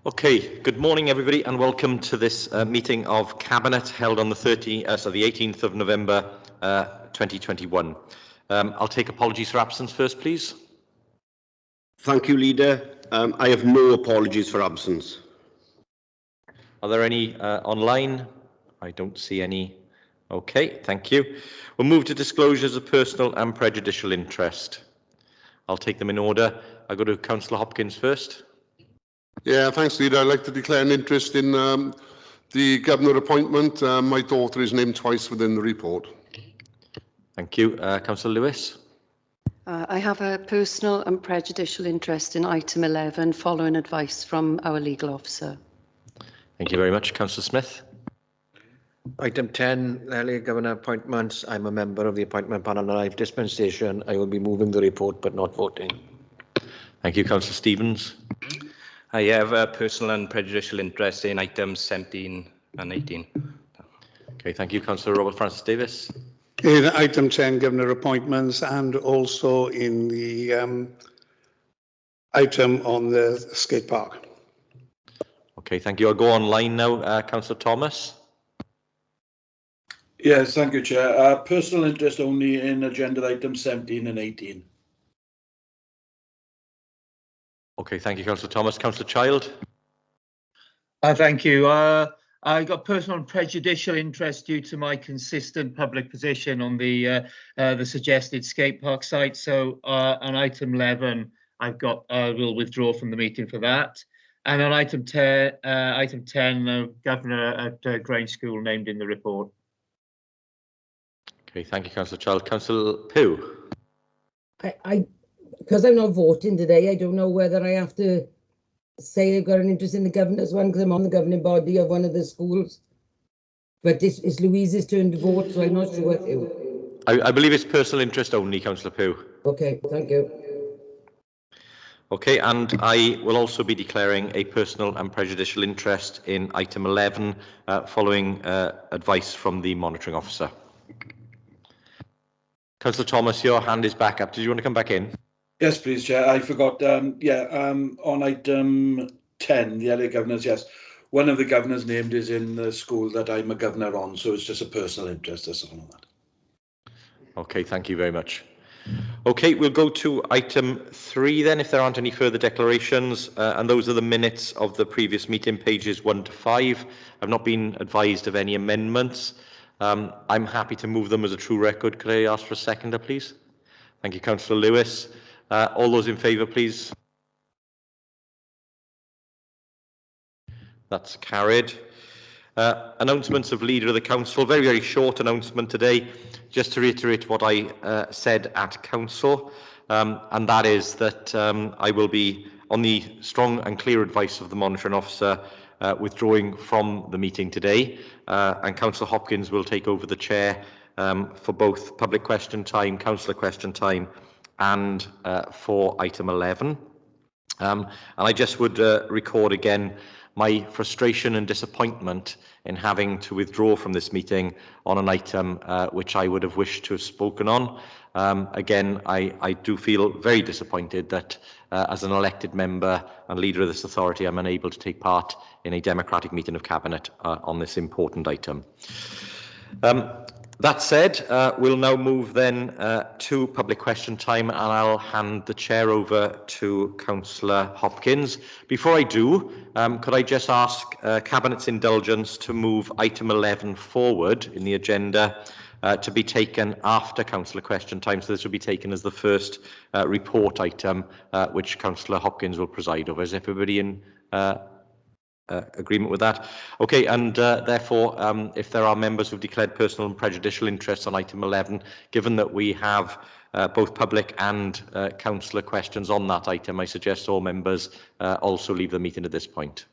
Okay, good morning everybody and welcome to this meeting of Cabinet held on the 18th of November 2021. I'll take apologies for absence first, please. Thank you, Leader. I have no apologies for absence. Are there any online? I don't see any. Okay, thank you. We'll move to disclosures of personal and prejudicial interest. I'll take them in order. I'll go to Councillor Hopkins first. Yeah, thanks, Leader. I'd like to declare an interest in the Governor appointment. My daughter is named twice within the report. Thank you. Councillor Lewis. I have a personal and prejudicial interest in item 11 following advice from our legal officer. Thank you very much. Councillor Smith. Item 10, early Governor appointments. I'm a member of the appointment panel and I have dispensation. I will be moving the report but not voting. Thank you. Councillor Stevens. I have a personal and prejudicial interest in items 17 and 18. Okay, thank you. Councillor Robert Francis Davis. In item 10, Governor appointments, and also in the item on the skate park. Okay, thank you. I'll go online now. Councillor Thomas. Yes, thank you, Chair. Personal interest only in agenda items 17 and 18. Okay, thank you, Councillor Thomas. Councillor Child. Thank you. I got personal and prejudicial interest due to my consistent public position on the suggested skate park site. So on item 11, will withdraw from the meeting for that. And on item 10, Governor at Grange School named in the report. Okay, thank you, Councillor Child. Councillor Pugh. Because I'm not voting today, I don't know whether I have to say I've got an interest in the governor's one because I'm on the governing body of one of the schools. But it's Louise's turn to vote, so I'm not sure. I believe it's personal interest only, Councillor Pugh. Okay, thank you. Okay, and I will also be declaring a personal and prejudicial interest in item 11 following advice from the monitoring officer. Councillor Thomas, your hand is back up. Did you want to come back in? Yes, please, Chair. I forgot. On item 10, the LA governors, yes. One of the governors named is in the school that I'm a governor on, so it's just a personal interest. That's all on that. Okay, thank you very much. Okay, we'll go to item 3 then, if there aren't any further declarations, and those are the minutes of the previous meeting, pages 1 to 5. I've not been advised of any amendments. I'm happy to move them as a true record. Could I ask for a seconder, please? Thank you, Councillor Lewis. All those in favour, please. That's carried. Announcements of Leader of the Council. Very, very short announcement today. Just to reiterate what I said at Council, and that is that I will be, on the strong and clear advice of the Monitoring Officer, withdrawing from the meeting today, and Councillor Hopkins will take over the chair for both public question time, councillor question time, and for item 11. And I just would record again my frustration and disappointment in having to withdraw from this meeting on an item which I would have wished to have spoken on. Again, I do feel very disappointed that as an elected member and leader of this authority, I'm unable to take part in a democratic meeting of Cabinet on this important item. That said, we'll now move then to public question time, and I'll hand the chair over to Councillor Hopkins. Before I do, could I just ask Cabinet's indulgence to move item 11 forward in the agenda to be taken after Councillor question time, so this will be taken as the first report item which Councillor Hopkins will preside over. Is everybody in agreement with that? Okay, and therefore, if there are members who've declared personal and prejudicial interests on item 11, given that we have both public and councillor questions on that item, I suggest all members also leave the meeting at this point.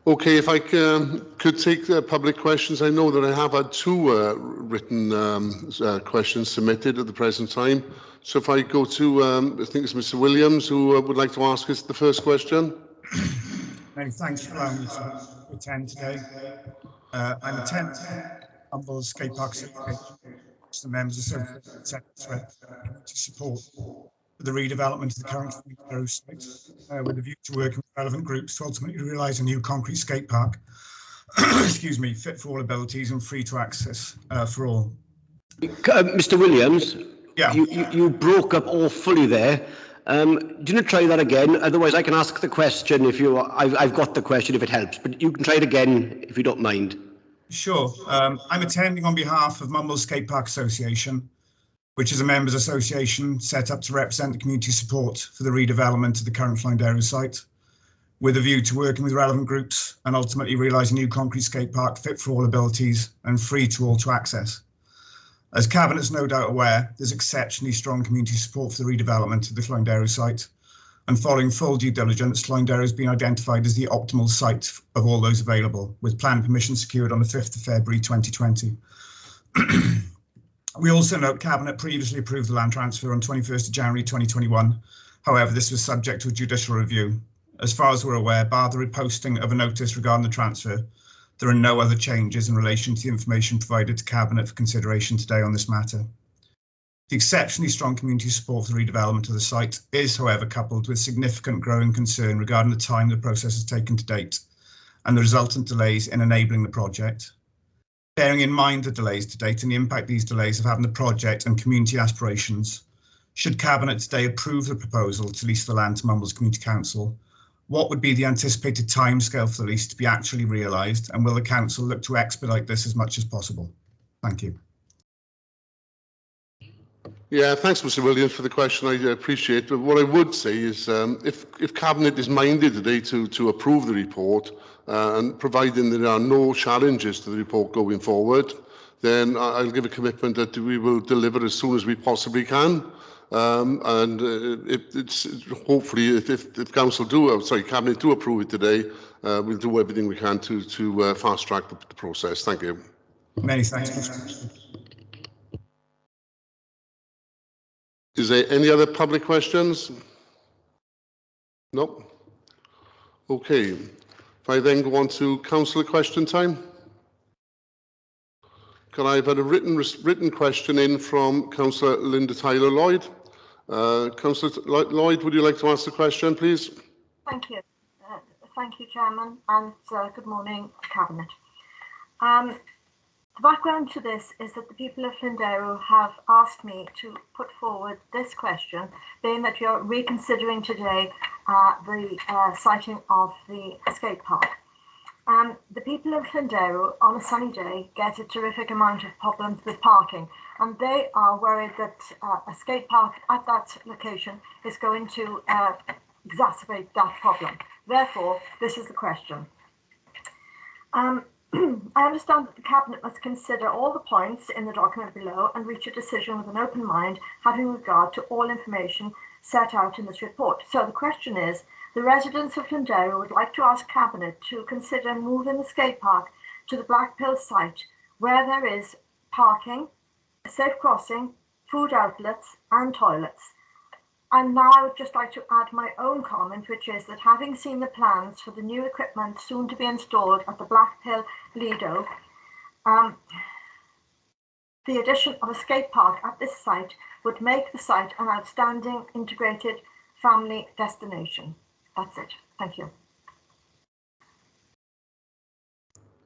Okay, if I could take public questions. I know that I have had two written questions submitted at the present time. So if I go to, I think it's Mr. Williams who would like to ask us the first question. Many thanks for allowing me to attend today. I'm attending Humble Skate Park Association, which the members association community support for the redevelopment of the current Fleet site, with a view to working with relevant groups to ultimately realise a new concrete skate park, excuse me, fit for all abilities and free to access for all. Mr. Williams, yeah, you broke up awfully there. Do you want to try that again? Otherwise, I can ask the question if you. I've got the question if it helps, but you can try it again if you don't mind. Sure. I'm attending on behalf of Mumble Skate Park Association, which is a members association set up to represent the community support for the redevelopment of the current Flindero site, with a view to working with relevant groups and ultimately realise a new concrete skate park fit for all abilities and free to all to access. As Cabinet's no doubt aware, there's exceptionally strong community support for the redevelopment of the Flindero site, and following full due diligence, Flindero has been identified as the optimal site of all those available, with plan permission secured on the 5th of February 2020. We also note Cabinet previously approved the land transfer on 21st of January 2021. However, this was subject to a judicial review. As far as we're aware, bar the reposting of a notice regarding the transfer, there are no other changes in relation to the information provided to Cabinet for consideration today on this matter. The exceptionally strong community support for the redevelopment of the site is, however, coupled with significant growing concern regarding the time the process has taken to date and the resultant delays in enabling the project. Bearing in mind the delays to date and the impact these delays have had on the project and community aspirations, should Cabinet today approve the proposal to lease the land to Mumbles Community Council, what would be the anticipated timescale for the lease to be actually realised, and will the council look to expedite this as much as possible? Thank you. Yeah, thanks, Mr. Williams, for the question. I appreciate it. But what I would say is, if Cabinet is minded today to approve the report, and providing there are no challenges to the report going forward, then I'll give a commitment that we will deliver as soon as we possibly can. Hopefully, if Council Cabinet do approve it today, we'll do everything we can to fast track the process. Thank you. Many thanks, Mr. Is there any other public questions? No? Okay. If I then go on to Councillor question time. Can I have a written question in from Councillor Linda Tyler-Lloyd? Councillor Lloyd, would you like to ask the question, please? Thank you. Thank you, Chairman, and good morning, Cabinet. The background to this is that the people of Flindero have asked me to put forward this question, being that you're reconsidering today the siting of the skate park. The people of Flindero on a sunny day get a terrific amount of problems with parking, and they are worried that a skate park at that location is going to exacerbate that problem. Therefore, this is the question. I understand that the Cabinet must consider all the points in the document below and reach a decision with an open mind, having regard to all information set out in this report. So the question is, the residents of Flindero would like to ask Cabinet to consider moving the skate park to the Blackpill site, where there is parking, a safe crossing, food outlets and toilets. And now I would just like to add my own comment, which is that having seen the plans for the new equipment soon to be installed at the Blackpill Lido, the addition of a skate park at this site would make the site an outstanding integrated family destination. That's it. Thank you.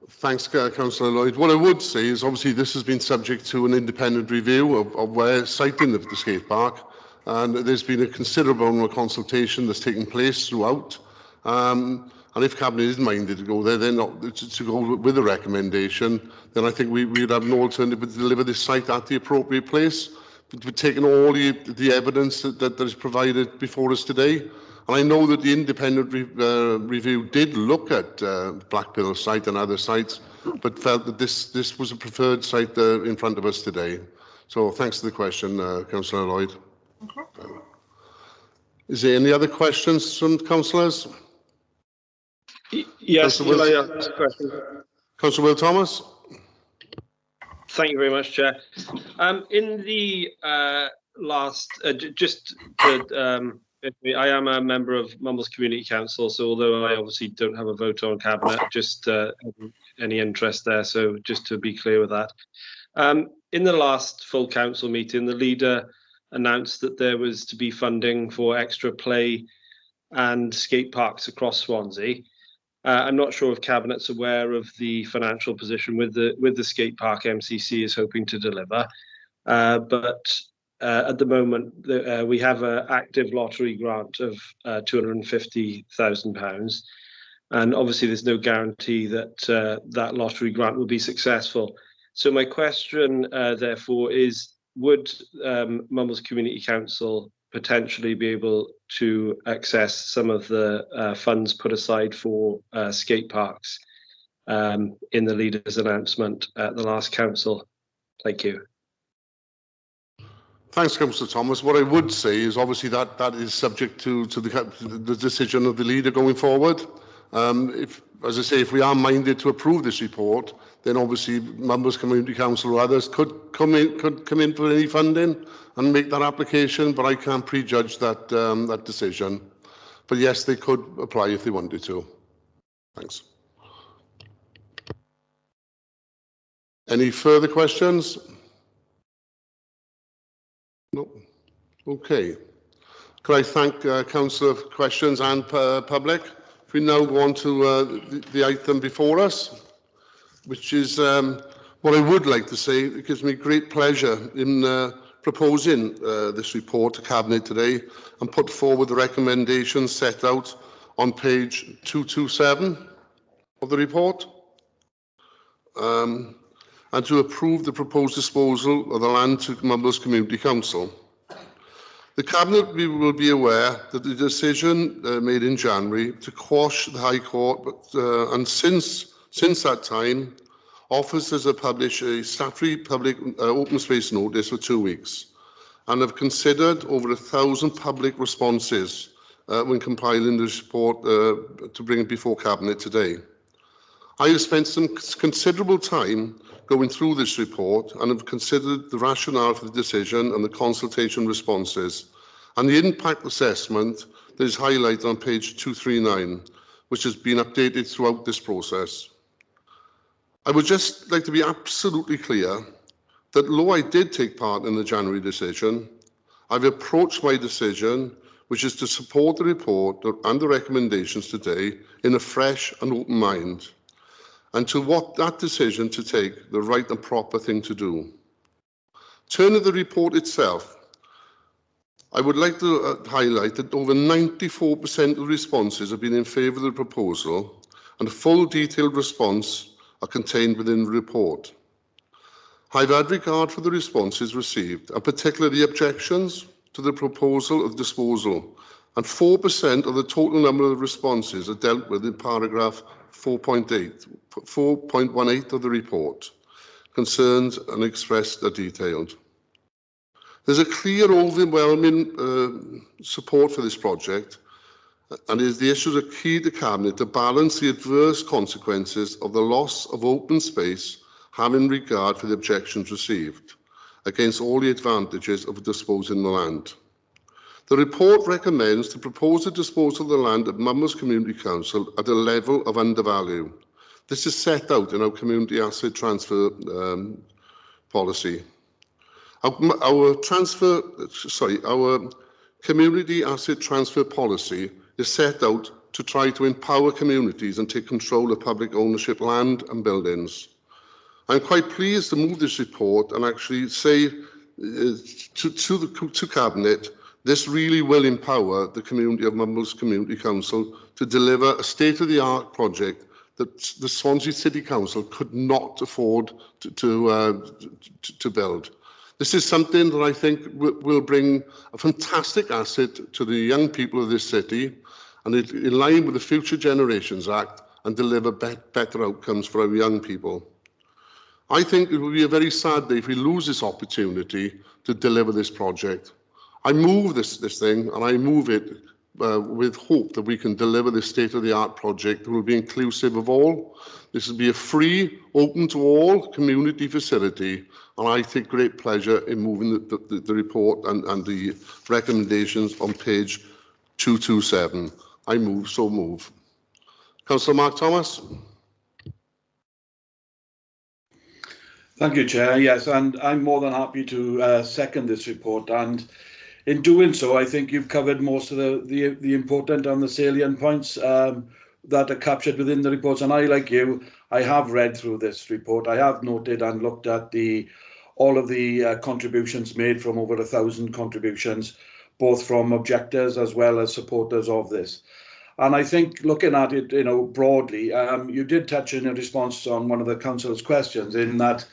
Thanks, Councillor Lloyd. What I would say is obviously this has been subject to an independent review of where siting the skate park. And there's been a considerable amount of consultation that's taken place throughout. And if Cabinet is minded to go there, they're not to go with a recommendation, then I think we'd have no alternative but to deliver this site at the appropriate place. But we've taken all the evidence that is provided before us today. And I know that the independent review did look at Blackpill site and other sites, but felt that this was a preferred site in front of us today. So thanks for the question, Councillor Lloyd. Okay. Is there any other questions from councillors? Yes, Councillor can I Will, ask a question? Councillor Will Thomas. Thank you very much, Chair. In the last, just to, I am a member of Mumbles Community Council, so although I obviously don't have a vote on Cabinet, just any interest there, so just to be clear with that. In the last full council meeting, the leader announced that there was to be funding for extra play and skate parks across Swansea. I'm not sure if Cabinet's aware of the financial position with the skate park MCC is hoping to deliver, but at the moment we have an active lottery grant of £250,000, and obviously there's no guarantee that that lottery grant will be successful. So my question, therefore, is: would Mumbles Community Council potentially be able to access some of the funds put aside for skate parks in the leader's announcement at the last council? Thank you. Thanks, Councillor Thomas. What I would say is obviously that is subject to the decision of the leader going forward. As I say, if we are minded to approve this report, then obviously Mumbles Community Council or others could come in for any funding and make that application, but I can't prejudge that that decision. But yes, they could apply if they wanted to. Thanks. Any further questions? No. Okay. Could I thank Councillor for questions and public? If we now go on to the item before us, which is what I would like to say, it gives me great pleasure in proposing this report to Cabinet today and put forward the recommendations set out on page 227 of the report, and to approve the proposed disposal of the land to Mumbles Community Council. The Cabinet will be aware that the decision made in January to quash the High Court, and since that time, officers have published a statutory public open space notice for 2 weeks and have considered over 1,000 public responses when compiling this report to bring it before Cabinet today. I have spent some considerable time going through this report and have considered the rationale for the decision and the consultation responses and the impact assessment that is highlighted on page 239, which has been updated throughout this process. I would just like to be absolutely clear that though I did take part in the January decision, I've approached my decision, which is to support the report and the recommendations today, in a fresh and open mind, and to what that decision to take the right and proper thing to do. Turning to the report itself, I would like to highlight that over 94% of the responses have been in favour of the proposal, and a full detailed response are contained within the report. I've had regard for the responses received, and particularly the objections to the proposal of disposal, and 4% of the total number of responses are dealt with in paragraph 4.18 of the report. Concerns and expressed are detailed. There's a clear, overwhelming support for this project, and the issues are key to Cabinet to balance the adverse consequences of the loss of open space, having regard for the objections received, against all the advantages of disposing the land. The report recommends to propose the disposal of the land at Mumbles Community Council at a level of undervalue. This is set out in our community asset transfer policy. Our community asset transfer policy is set out to try to empower communities and take control of public ownership land and buildings. I'm quite pleased to move this report and actually say to Cabinet, this really will empower the community of Mumbles Community Council to deliver a state-of-the-art project that the Swansea City Council could not afford to build. This is something that I think will bring a fantastic asset to the young people of this city, and it, in line with the Future Generations Act, and deliver better outcomes for our young people. I think it will be a very sad day if we lose this opportunity to deliver this project. I move this thing, and I move it with hope that we can deliver this state-of-the-art project that will be inclusive of all. This will be a free, open to all community facility, and I take great pleasure in moving the report and the recommendations on page 227. I move. Councillor Mark Thomas. Thank you, Chair. Yes, and I'm more than happy to second this report. And in doing so, I think you've covered most of the important and the salient points that are captured within the reports. And I, like you, I have read through this report. I have noted and looked at all of the contributions made from over 1,000 contributions, both from objectors as well as supporters of this. And I think looking at it, broadly, you did touch in a response on one of the councillor's questions in that,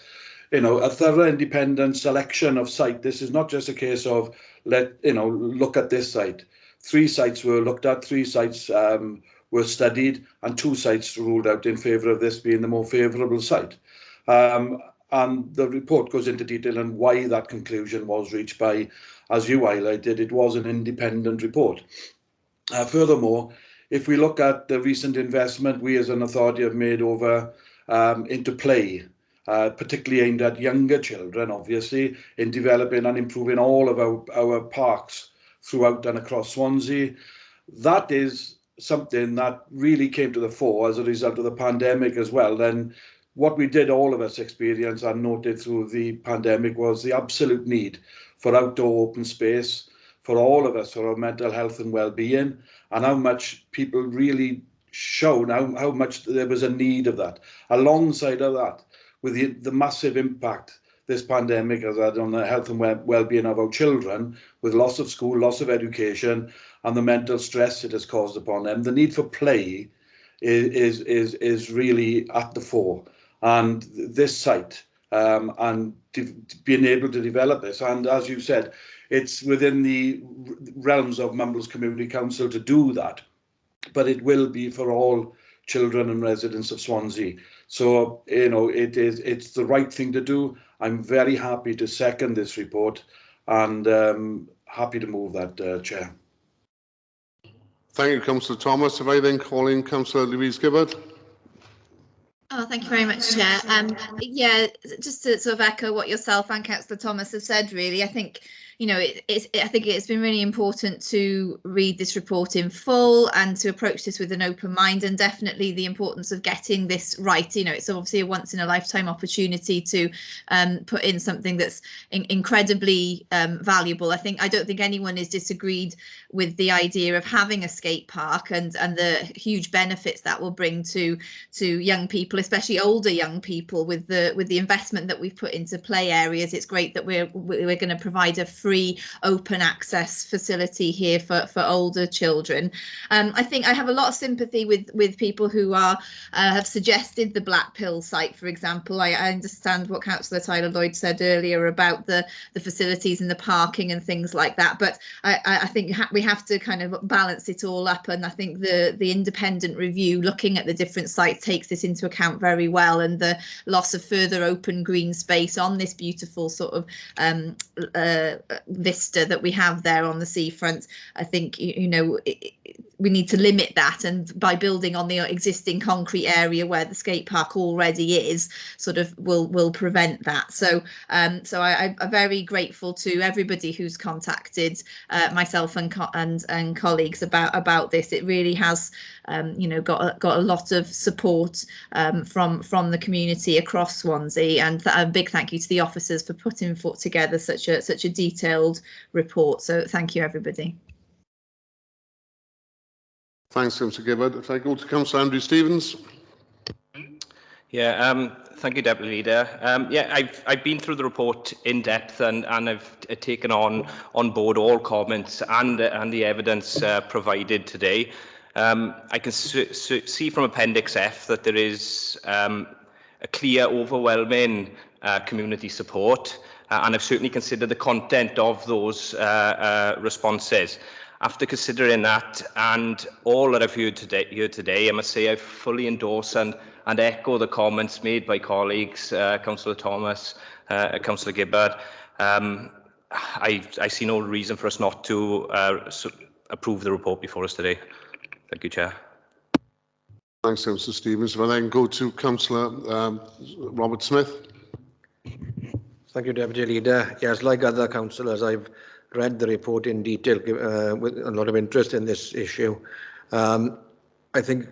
a thorough independent selection of site. This is not just a case of look at this site. 3 sites were looked at, 3 sites were studied, and 2 sites ruled out in favour of this being the more favourable site. And the report goes into detail on why that conclusion was reached by, as you highlighted, it was an independent report. Furthermore, if we look at the recent investment we as an authority have made over into play, particularly aimed at younger children, obviously, in developing and improving all of our parks throughout and across Swansea. That is something that really came to the fore as a result of the pandemic as well. And what we did, all of us experience and noted through the pandemic, was the absolute need for outdoor open space for all of us, for our mental health and well-being, and how much people really shown how much there was a need of that. Alongside of that, with the massive impact this pandemic has had on the health and well-being of our children, with loss of school, loss of education, and the mental stress it has caused upon them, the need for play is really at the fore. And this site and being able to develop this, and as you said, it's within the realms of Mumbles Community Council to do that, but it will be for all children and residents of Swansea. So, it's the right thing to do. I'm very happy to second this report and happy to move that, Chair. Thank you, Councillor Thomas. If I then call in Councillor Louise Gibbard. Oh, thank you very much, Chair. Yeah, just to sort of echo what yourself and Councillor Thomas have said, really, I think, I think it's been really important to read this report in full and to approach this with an open mind, and definitely the importance of getting this right. It's obviously a once in a lifetime opportunity to put in something that's incredibly valuable. I don't think anyone is disagreed with the idea of having a skate park and the huge benefits that will bring to young people, especially older young people, with the investment that we've put into play areas. It's great that we're going to provide a free open access facility here for older children. I think I have a lot of sympathy with people who have suggested the Black Pill site, for example. I understand what Councillor Tyler Lloyd said earlier about the facilities and the parking and things like that, but I think we have to kind of balance it all up, and I think the independent review looking at the different sites takes this into account very well, and the loss of further open green space on this beautiful sort of vista that we have there on the seafront. I think we need to limit that, and by building on the existing concrete area where the skate park already is, sort of will prevent that. So I'm very grateful to everybody who's contacted myself and colleagues about this. It really has got a lot of support from the community across Swansea, and a big thank you to the officers for putting together such a detailed report. So thank you, everybody. Thanks, Councillor Gibbard. If I go to Councillor Andrew Stevens. Yeah, thank you, Deputy Leader. Yeah, I've been through the report in depth and I've taken on board all comments and the evidence provided today. I can see from Appendix F that there is a clear, overwhelming community support, and I've certainly considered the content of those responses. After considering that and all that I've heard here today, I must say I fully endorse and echo the comments made by colleagues, Councillor Thomas, Councillor Gibbard. I see no reason for us not to approve the report before us today. Thank you, Chair. Thanks, Councillor Stevens. If I then go to Councillor Robert Smith. Thank you, Deputy Leader. Yes, like other councillors, I've read the report in detail with a lot of interest in this issue. I think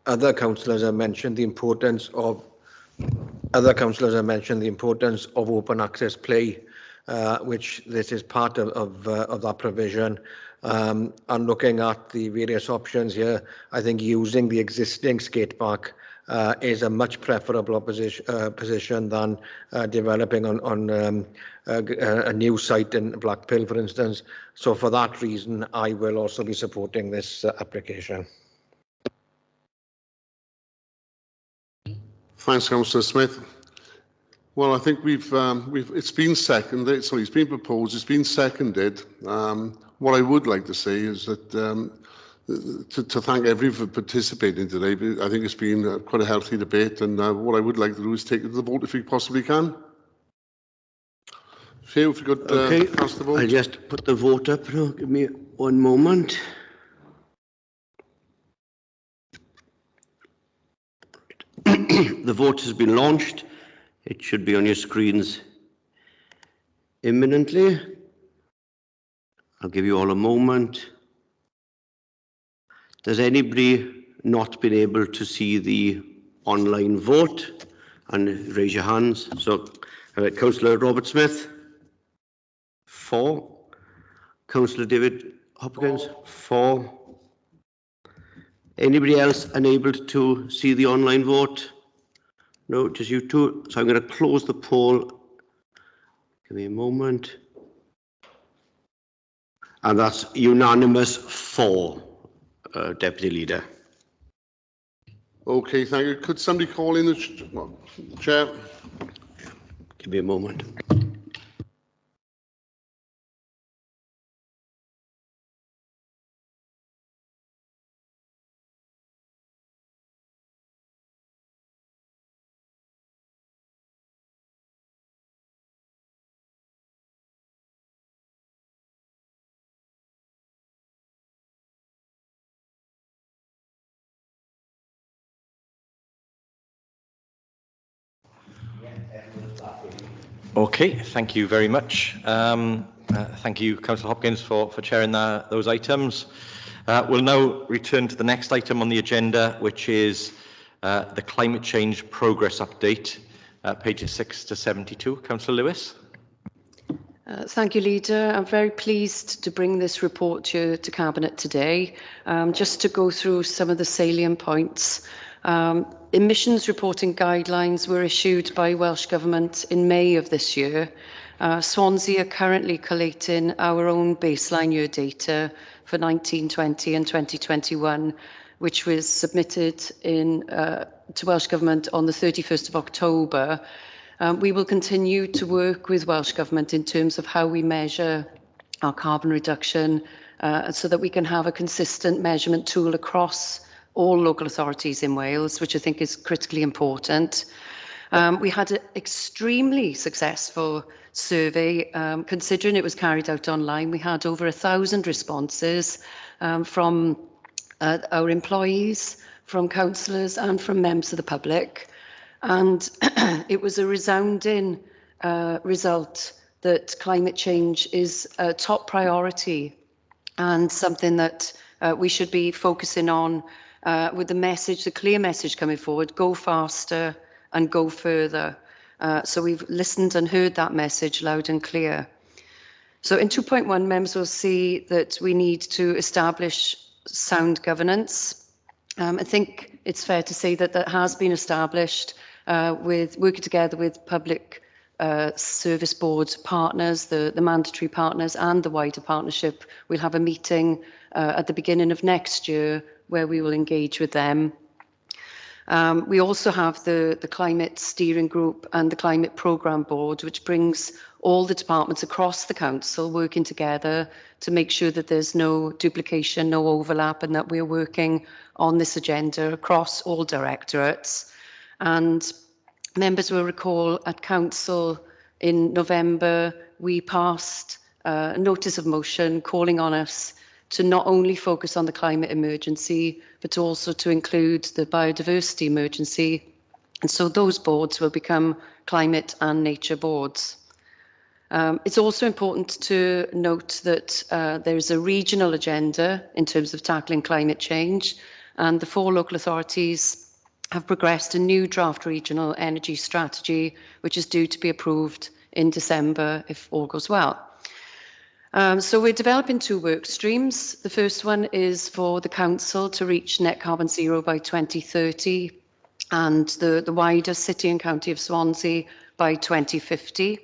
other councillors have mentioned the importance of open access play, which this is part of that provision. And looking at the various options here, I think using the existing skate park is a much preferable position than developing on a new site in Blackpill, for instance. So for that reason, I will also be supporting this application. Thanks, Councillor Smith. Well, I think it's been seconded. Sorry, it's been proposed. It's been seconded. What I would like to say is that to thank everyone for participating today. I think it's been quite a healthy debate, and what I would like to do is take it to the vote if we possibly can. Phil, if you could cast the vote. I'll just put the vote up now. Give me one moment. The vote has been launched. It should be on your screens imminently. I'll give you all a moment. Does anybody not been able to see the online vote? And raise your hands. So, Councillor Robert Smith, 4. Councillor David Hopkins, 4. Anybody else unable to see the online vote? No, just you two. So I'm going to close the poll. Give me a moment. And that's unanimous 4, Deputy Leader. Okay, thank you. Could somebody call in the chair? Give me a moment. Okay, thank you very much. Thank you, Councillor Hopkins, for chairing those items. We'll now return to the next item on the agenda, which is the climate change progress update, pages 6 to 72. Councillor Lewis. Thank you, Leader. I'm very pleased to bring this report to Cabinet today. Just to go through some of the salient points. Emissions reporting guidelines were issued by Welsh Government in May of this year. Swansea are currently collating our own baseline year data for 1920 and 2021, which was submitted to Welsh Government on the 31st of October. We will continue to work with Welsh Government in terms of how we measure our carbon reduction so that we can have a consistent measurement tool across all local authorities in Wales, which I think is critically important. We had an extremely successful survey, considering it was carried out online. We had over 1,000 responses from our employees, from councillors and from members of the public. And it was a resounding result that climate change is a top priority and something that we should be focusing on with the clear message coming forward: go faster and go further. So we've listened and heard that message loud and clear. So in 2.1, members will see that we need to establish sound governance. I think it's fair to say that that has been established with working together with public service board partners, the mandatory partners and the wider partnership. We'll have a meeting at the beginning of next year where we will engage with them. We also have the Climate Steering Group and the Climate Programme Board, which brings all the departments across the council working together to make sure that there's no duplication, no overlap, and that we're working on this agenda across all directorates. And members will recall at council in November, we passed a notice of motion calling on us to not only focus on the climate emergency, but also to include the biodiversity emergency. And so those boards will become climate and nature boards. It's also important to note that there is a regional agenda in terms of tackling climate change, and the 4 local authorities have progressed a new draft regional energy strategy, which is due to be approved in December if all goes well. So we're developing 2 work streams. The first one is for the council to reach net carbon zero by 2030 and the wider city and county of Swansea by 2050.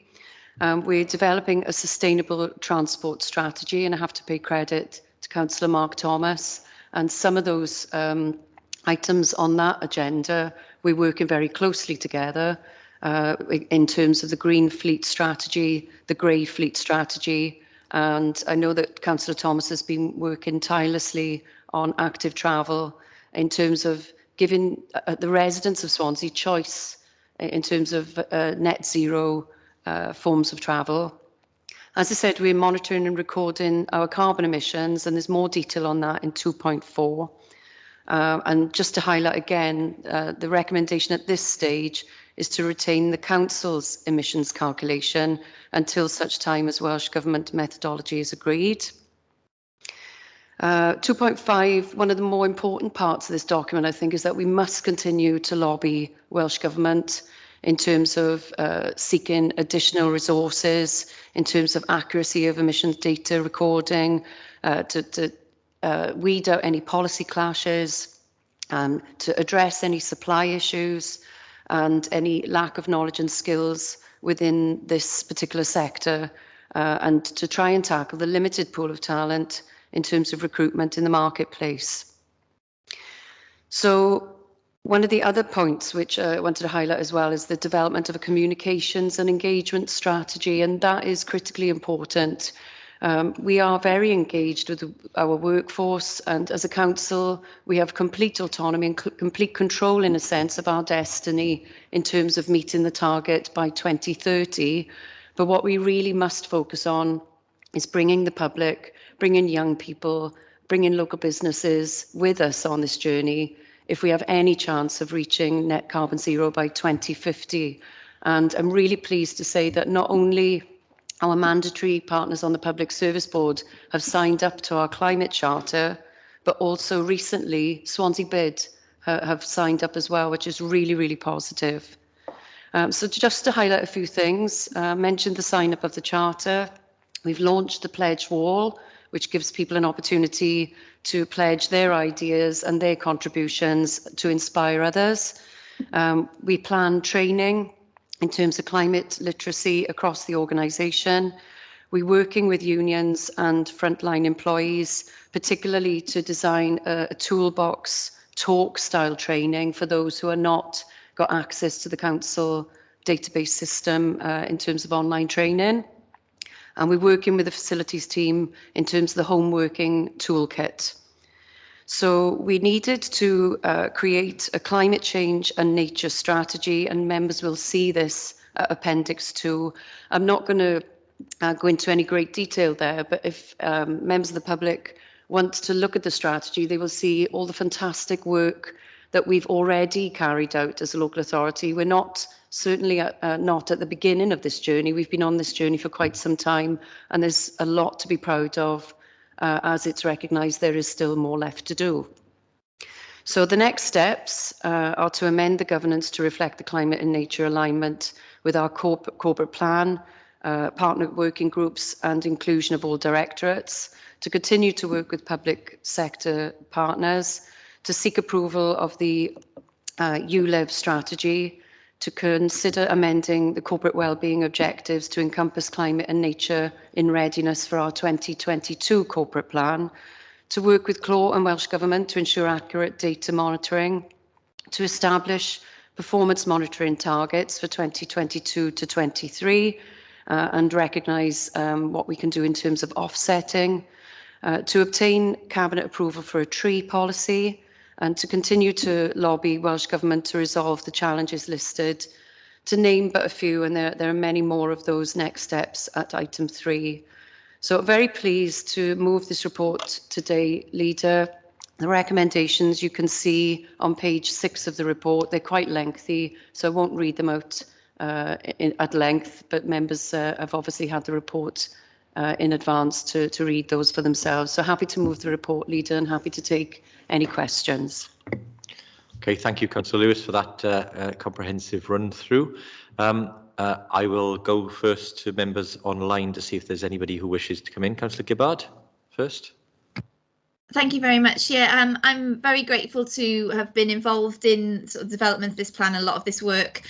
We're developing a sustainable transport strategy, and I have to pay credit to Councillor Mark Thomas. And some of those items on that agenda, we're working very closely together in terms of the green fleet strategy, the grey fleet strategy. And I know that Councillor Thomas has been working tirelessly on active travel in terms of giving the residents of Swansea choice in terms of net zero forms of travel. As I said, we're monitoring and recording our carbon emissions, and there's more detail on that in 2.4. And just to highlight again, the recommendation at this stage is to retain the Council's emissions calculation until such time as Welsh Government methodology is agreed. 2.5, one of the more important parts of this document, I think, is that we must continue to lobby Welsh Government in terms of seeking additional resources, in terms of accuracy of emissions data recording, to weed out any policy clashes, to address any supply issues and any lack of knowledge and skills within this particular sector, and to try and tackle the limited pool of talent in terms of recruitment in the marketplace. So one of the other points which I wanted to highlight as well is the development of a communications and engagement strategy, and that is critically important. We are very engaged with our workforce, and as a council, we have complete autonomy and complete control, in a sense, of our destiny in terms of meeting the target by 2030. But what we really must focus on is bringing the public, bringing young people, bringing local businesses with us on this journey if we have any chance of reaching net carbon zero by 2050. And I'm really pleased to say that not only our mandatory partners on the Public Service Board have signed up to our climate charter, but also recently Swansea Bid have signed up as well, which is really, really positive. So just to highlight a few things, mentioned the sign up of the charter. We've launched the pledge wall, which gives people an opportunity to pledge their ideas and their contributions to inspire others. We plan training in terms of climate literacy across the organisation. We're working with unions and frontline employees, particularly to design a toolbox talk style training for those who are not got access to the council database system in terms of online training. And we're working with the facilities team in terms of the home working toolkit. So we needed to create a climate change and nature strategy, and members will see this Appendix 2. I'm not going to go into any great detail there, but if members of the public want to look at the strategy, they will see all the fantastic work that we've already carried out as a local authority. We're not certainly not at the beginning of this journey. We've been on this journey for quite some time, and there's a lot to be proud of. As it's recognised, there is still more left to do. So the next steps are to amend the governance to reflect the climate and nature alignment with our corporate plan, partner working groups and inclusion of all directorates, to continue to work with public sector partners, to seek approval of the ULEV strategy, to consider amending the corporate wellbeing objectives to encompass climate and nature in readiness for our 2022 corporate plan, to work with CLAW and Welsh Government to ensure accurate data monitoring, to establish performance monitoring targets for 2022 to 23 and recognise what we can do in terms of offsetting, to obtain Cabinet approval for a tree policy, and to continue to lobby Welsh Government to resolve the challenges listed, to name but a few, and there are many more of those next steps at item 3. So very pleased to move this report today, Leader. The recommendations you can see on page 6 of the report, they're quite lengthy, so I won't read them out at length, but members have obviously had the report in advance to read those for themselves. So happy to move the report, Leader, and happy to take any questions. Okay, thank you, Councillor Lewis, for that comprehensive run through. I will go first to members online to see if there's anybody who wishes to come in. Councillor Gibbard, first. Thank you very much. Yeah, I'm very grateful to have been involved in sort of development of this plan, a lot of this work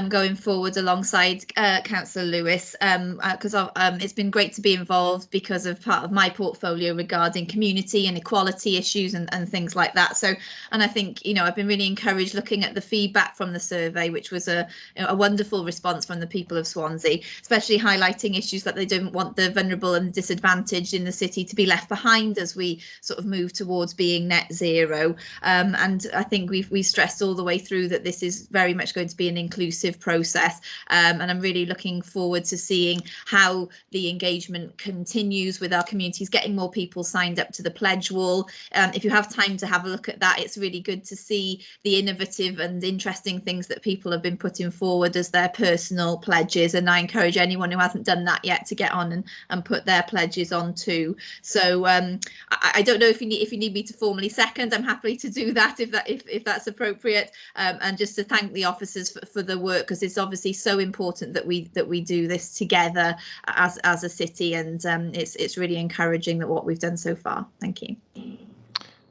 going forward alongside Councillor Lewis, because it's been great to be involved because of part of my portfolio regarding community and equality issues and things like that. So, and I think, you know, I've been really encouraged looking at the feedback from the survey, which was a wonderful response from the people of Swansea, especially highlighting issues that they don't want the vulnerable and disadvantaged in the city to be left behind as we sort of move towards being net zero. And I think we've stressed all the way through that this is very much going to be an inclusive process. And I'm really looking forward to seeing how the engagement continues with our communities, getting more people signed up to the pledge wall. If you have time to have a look at that, it's really good to see the innovative and interesting things that people have been putting forward as their personal pledges. And I encourage anyone who hasn't done that yet to get on and put their pledges on too. So I don't know if you need me to formally second, I'm happy to do that if that's appropriate, and just to thank the officers for the work, because it's obviously so important that we do this together as a city, and it's really encouraging that what we've done so far. Thank you.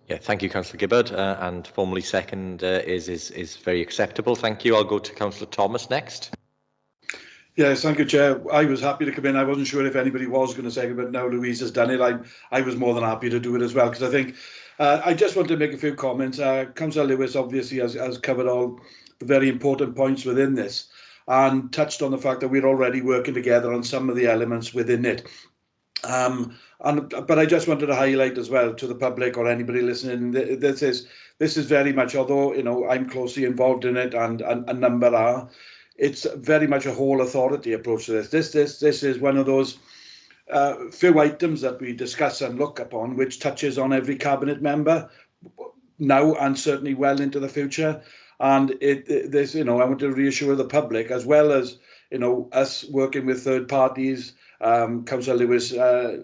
Yeah, thank you, Councillor Gibbard, and formally second is very acceptable. Thank you. I'll go to Councillor Thomas next. Yes, thank you, Chair. I was happy to come in. I wasn't sure if anybody was going to say it, but now Louise has done it. I was more than happy to do it as well, because I think I just want to make a few comments. Councillor Lewis obviously has covered all the very important points within this and touched on the fact that we're already working together on some of the elements within it. But I just wanted to highlight as well to the public or anybody listening, this is very much, although, you know, I'm closely involved in it and a number are, it's very much a whole authority approach to this. This is one of those few items that we discuss and look upon, which touches on every cabinet member now and certainly well into the future. And this, you know, I want to reassure the public, as well as, you know, us working with third parties. Councillor Lewis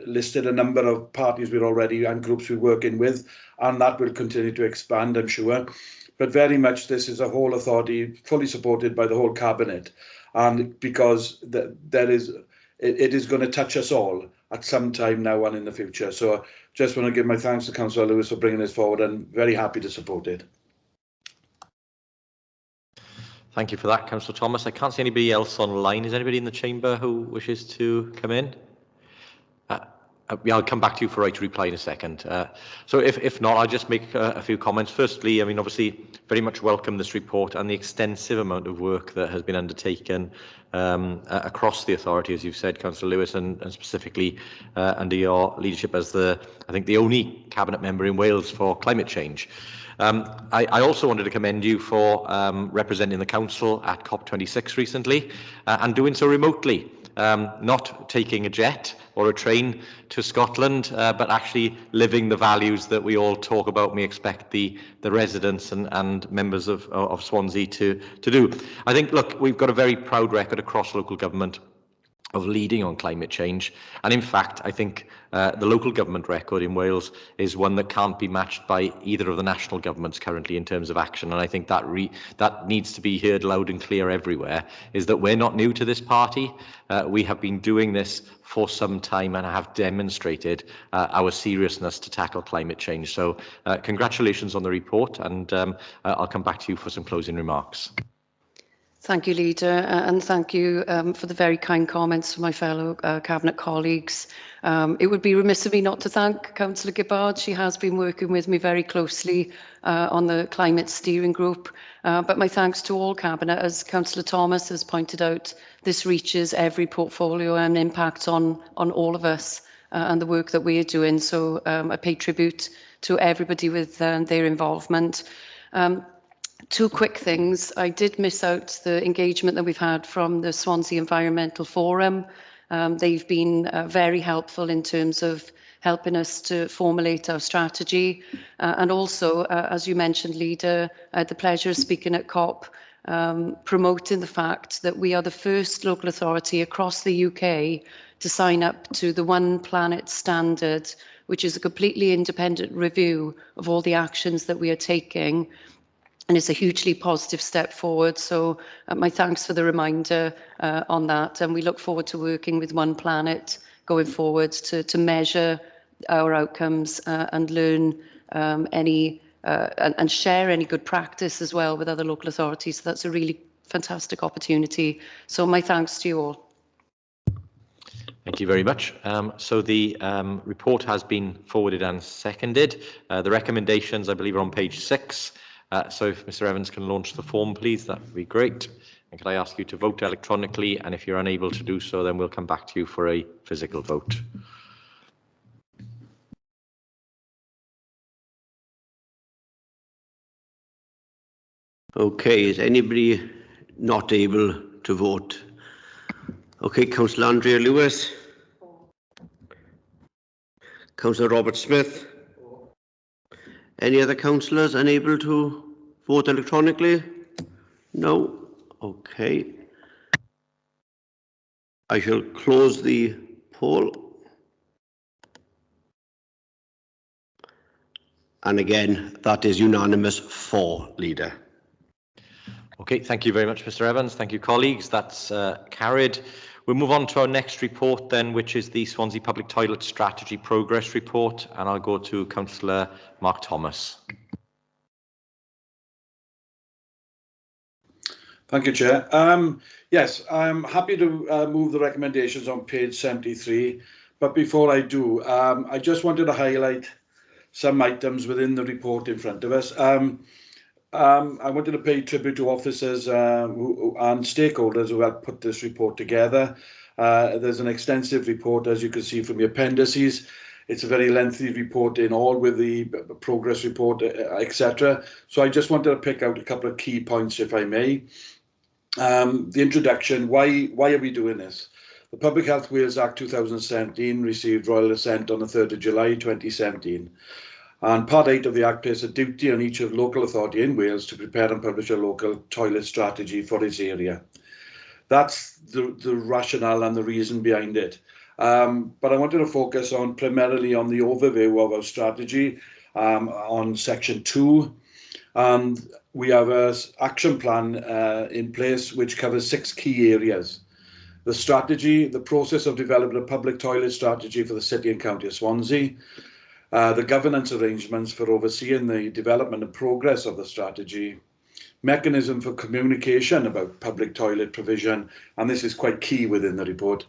listed a number of parties we're already and groups we're working with, and that will continue to expand, I'm sure. But very much this is a whole authority, fully supported by the whole cabinet, and because it is going to touch us all at some time now and in the future. So just want to give my thanks to Councillor Lewis for bringing this forward, and very happy to support it. Thank you for that, Councillor Thomas. I can't see anybody else online. Is anybody in the chamber who wishes to come in? Yeah, I'll come back to you for right to reply in a second. So if not, I'll just make a few comments. Firstly, I mean, obviously, very much welcome this report and the extensive amount of work that has been undertaken across the authority, as you've said, Councillor Lewis, and specifically under your leadership as I think the only cabinet member in Wales for climate change. I also wanted to commend you for representing the council at COP26 recently and doing so remotely. Not taking a jet or a train to Scotland, but actually living the values that we all talk about and we expect the residents and members of Swansea to do. I think, look, we've got a very proud record across local government of leading on climate change, and in fact I think the local government record in Wales is one that can't be matched by either of the national governments currently in terms of action, and I think that needs to be heard loud and clear everywhere, is that we're not new to this party. We have been doing this for some time and have demonstrated our seriousness to tackle climate change. So congratulations on the report, and I'll come back to you for some closing remarks. Thank you, Leader, and thank you for the very kind comments from my fellow Cabinet colleagues. It would be remiss of me not to thank Councillor Gibbard. She has been working with me very closely on the Climate Steering Group. But my thanks to all Cabinet. As Councillor Thomas has pointed out, this reaches every portfolio and impacts on all of us and the work that we are doing. So I pay tribute to everybody with their involvement. Two quick things. I did miss out the engagement that we've had from the Swansea Environmental Forum. They've been very helpful in terms of helping us to formulate our strategy. And also, as you mentioned, Leader, I had the pleasure of speaking at COP, promoting the fact that we are the first local authority across the UK to sign up to the One Planet Standard, which is a completely independent review of all the actions that we are taking. And it's a hugely positive step forward. So my thanks for the reminder on that. And we look forward to working with One Planet going forward to measure our outcomes and learn and share any good practice as well with other local authorities. So that's a really fantastic opportunity. So my thanks to you all. Thank you very much. So the report has been forwarded and seconded. The recommendations, I believe, are on page 6. So if Mr. Evans can launch the form, please, that would be great. And can I ask you to vote electronically? And if you're unable to do so, then we'll come back to you for a physical vote. Okay, is anybody not able to vote? Okay, Councillor Andrea Lewis. Councillor Robert Smith. Any other councillors unable to vote electronically? No? Okay. I shall close the poll. And again, that is unanimous for, Leader. Okay, thank you very much, Mr. Evans. Thank you, colleagues. That's carried. We'll move on to our next report then, which is the Swansea Public Toilet Strategy Progress Report, and I'll go to Councillor Mark Thomas. Thank you, Chair. Yes, I'm happy to move the recommendations on page 73, but before I do, I just wanted to highlight some items within the report in front of us. I wanted to pay tribute to officers and stakeholders who have put this report together. There's an extensive report, as you can see from the appendices. It's a very lengthy report in all with the progress report, etc. So I just wanted to pick out a couple of key points, if I may. The introduction, why are we doing this? The Public Health Wales Act 2017 received royal assent on the 3rd of July 2017. And Part 8 of the Act places a duty on each of local authority in Wales to prepare and publish a local toilet strategy for its area. That's the rationale and the reason behind it. But I wanted to focus on primarily on the overview of our strategy on section 2. And we have an action plan in place which covers 6 key areas. The strategy, the process of developing a public toilet strategy for the City and County of Swansea, the governance arrangements for overseeing the development and progress of the strategy, mechanism for communication about public toilet provision, and this is quite key within the report,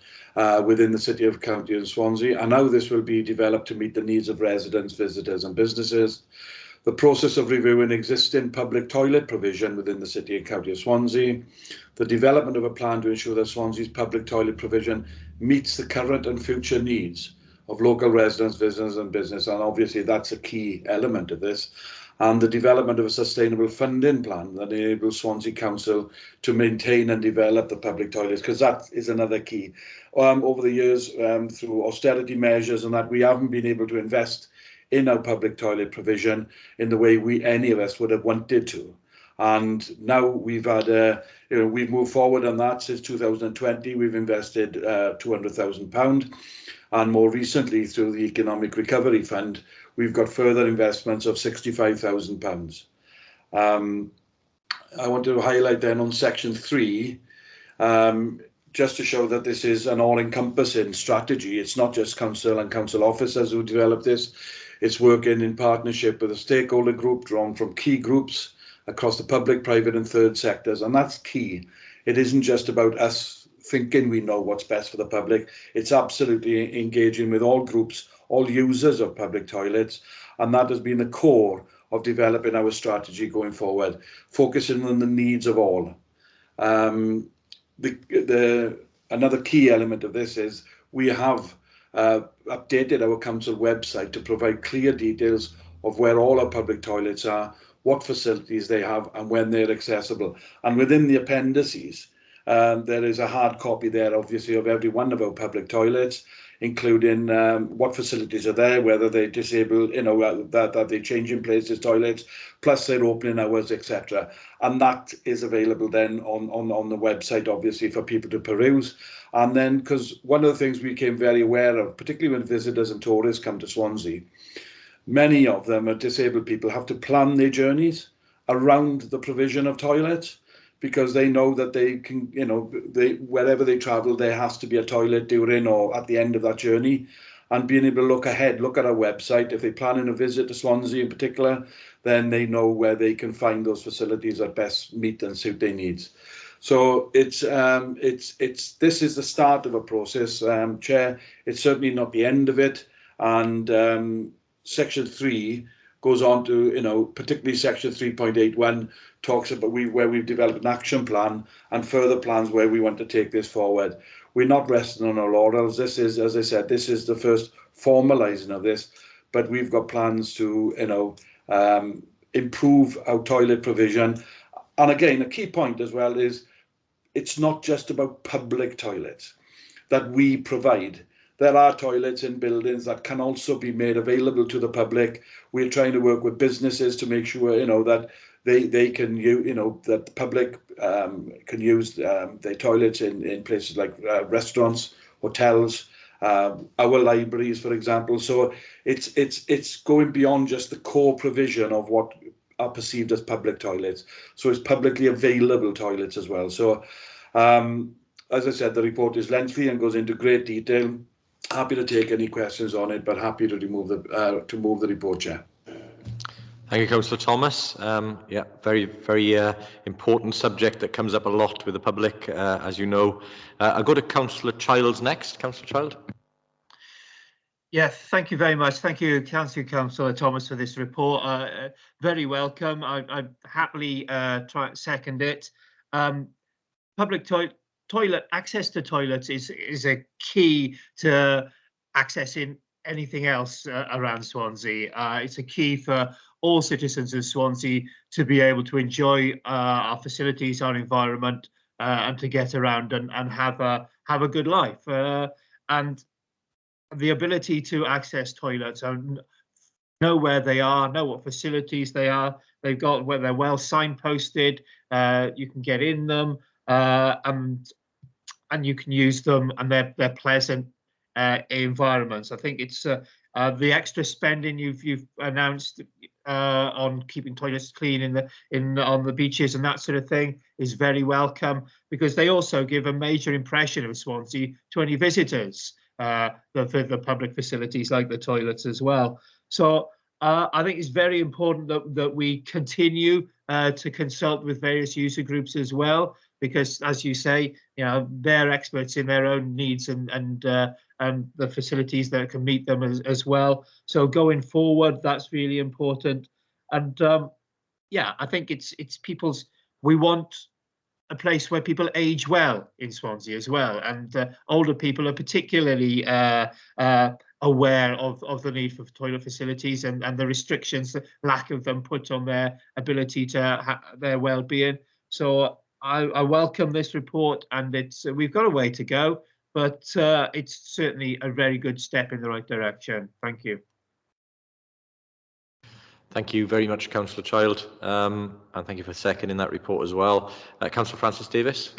within the City of County of Swansea, and how this will be developed to meet the needs of residents, visitors and businesses. The process of reviewing existing public toilet provision within the City and County of Swansea, the development of a plan to ensure that Swansea's public toilet provision meets the current and future needs of local residents, visitors and business, and obviously that's a key element of this, and the development of a sustainable funding plan that enables Swansea Council to maintain and develop the public toilets, because that is another key. Over the years, through austerity measures and that, we haven't been able to invest in our public toilet provision in the way any of us would have wanted to. And now we've had, we've moved forward on that since 2020. We've invested £200,000, and more recently through the Economic Recovery Fund, we've got further investments of £65,000. I want to highlight then on section 3, just to show that this is an all-encompassing strategy. It's not just council and council officers who develop this. It's working in partnership with a stakeholder group drawn from key groups across the public, private and third sectors, and that's key. It isn't just about us thinking we know what's best for the public. It's absolutely engaging with all groups, all users of public toilets, and that has been the core of developing our strategy going forward, focusing on the needs of all. Another key element of this is we have updated our council website to provide clear details of where all our public toilets are, what facilities they have and when they're accessible. And within the appendices, There is a hard copy there, obviously, of every one of our public toilets, including what facilities are there, whether they disable, that they change in places toilets, plus their opening hours, etc. And that is available then on the website, obviously, for people to peruse. And then, because one of the things we became very aware of, particularly when visitors and tourists come to Swansea, many of them are disabled people, have to plan their journeys around the provision of toilets, because they know that they can, wherever they travel, there has to be a toilet during or at the end of that journey. And being able to look ahead, look at our website, if they're planning a visit to Swansea in particular, then they know where they can find those facilities that best meet and suit their needs. So this is the start of a process, Chair. It's certainly not the end of it. And Section 3 goes on to, particularly Section 3.81 talks about where we've developed an action plan and further plans where we want to take this forward. We're not resting on our laurels. This is, as I said, this is the first formalising of this, but we've got plans to, improve our toilet provision. And again, a key point as well is it's not just about public toilets that we provide. There are toilets in buildings that can also be made available to the public. We're trying to work with businesses to make sure, that they can, that the public can use their toilets in places like restaurants, hotels, our libraries, for example. So it's going beyond just the core provision of what are perceived as public toilets. So it's publicly available toilets as well. So as I said, the report is lengthy and goes into great detail. Happy to take any questions on it, but happy to move the report, Chair. Thank you, Councillor Thomas. Yeah, very, very important subject that comes up a lot with the public, as you know. I'll go to Councillor Childs next. Councillor Child. Yeah, thank you very much. Thank you, Councillor Thomas, for this report. Very welcome. I'd happily try and second it. Public toilet access to toilets is a key to accessing anything else around Swansea. It's a key for all citizens of Swansea to be able to enjoy our facilities, our environment, and to get around and have a good life. And the ability to access toilets and know where they are, know what facilities they've got, where they're well signposted, you can get in them, and you can use them, and they're pleasant environments. I think it's the extra spending you've announced on keeping toilets clean on the beaches and that sort of thing is very welcome, because they also give a major impression of Swansea to any visitors. The public facilities like the toilets as well. So I think it's very important that we continue to consult with various user groups as well, because, as you say, they're experts in their own needs and the facilities that can meet them as well. So going forward, that's really important. And yeah, I think it's people's. We want a place where people age well in Swansea as well, and older people are particularly aware of the need for toilet facilities and the restrictions, the lack of them put on their ability to their well-being. So I welcome this report, and we've got a way to go, but it's certainly a very good step in the right direction. Thank you. Thank you very much, Councillor Child, and thank you for seconding that report as well. Councillor Francis Davis.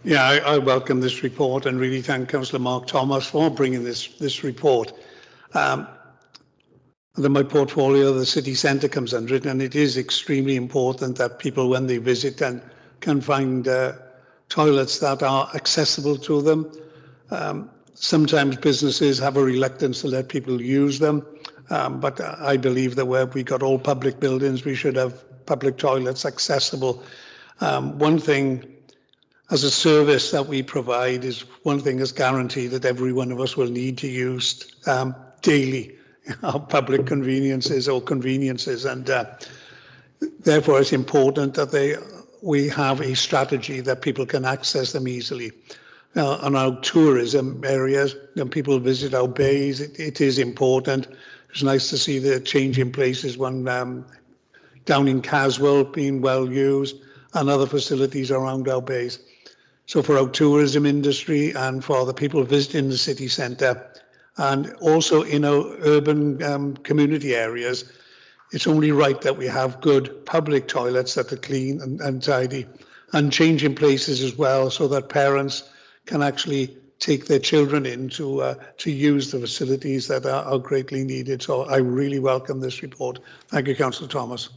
Yeah, I welcome this report and really thank Councillor Mark Thomas for bringing this report. Then my portfolio, the city centre, comes under it, and it is extremely important that people, when they visit, can find toilets that are accessible to them. Sometimes businesses have a reluctance to let people use them. But I believe that where we got all public buildings, we should have public toilets accessible. One thing as a service that we provide is one thing is guaranteed that every one of us will need to use daily, our public conveniences, and therefore it's important that we have a strategy that people can access them easily. Now, on our tourism areas, when people visit our bays, it is important. It's nice to see the change in places, one down in Caswell being well used, and other facilities around our bays. So for our tourism industry and for the people visiting the city centre, and also in our urban community areas, it's only right that we have good public toilets that are clean and tidy, and changing places as well, so that parents can actually take their children in to use the facilities that are greatly needed. So I really welcome this report. Thank you, Councillor Thomas.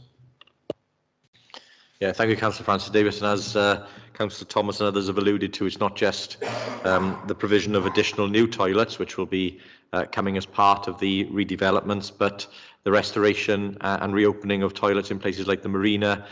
Yeah, thank you, Councillor Francis Davis. And as Councillor Thomas and others have alluded to, it's not just the provision of additional new toilets, which will be coming as part of the redevelopments, but the restoration and reopening of toilets in places like the Marina,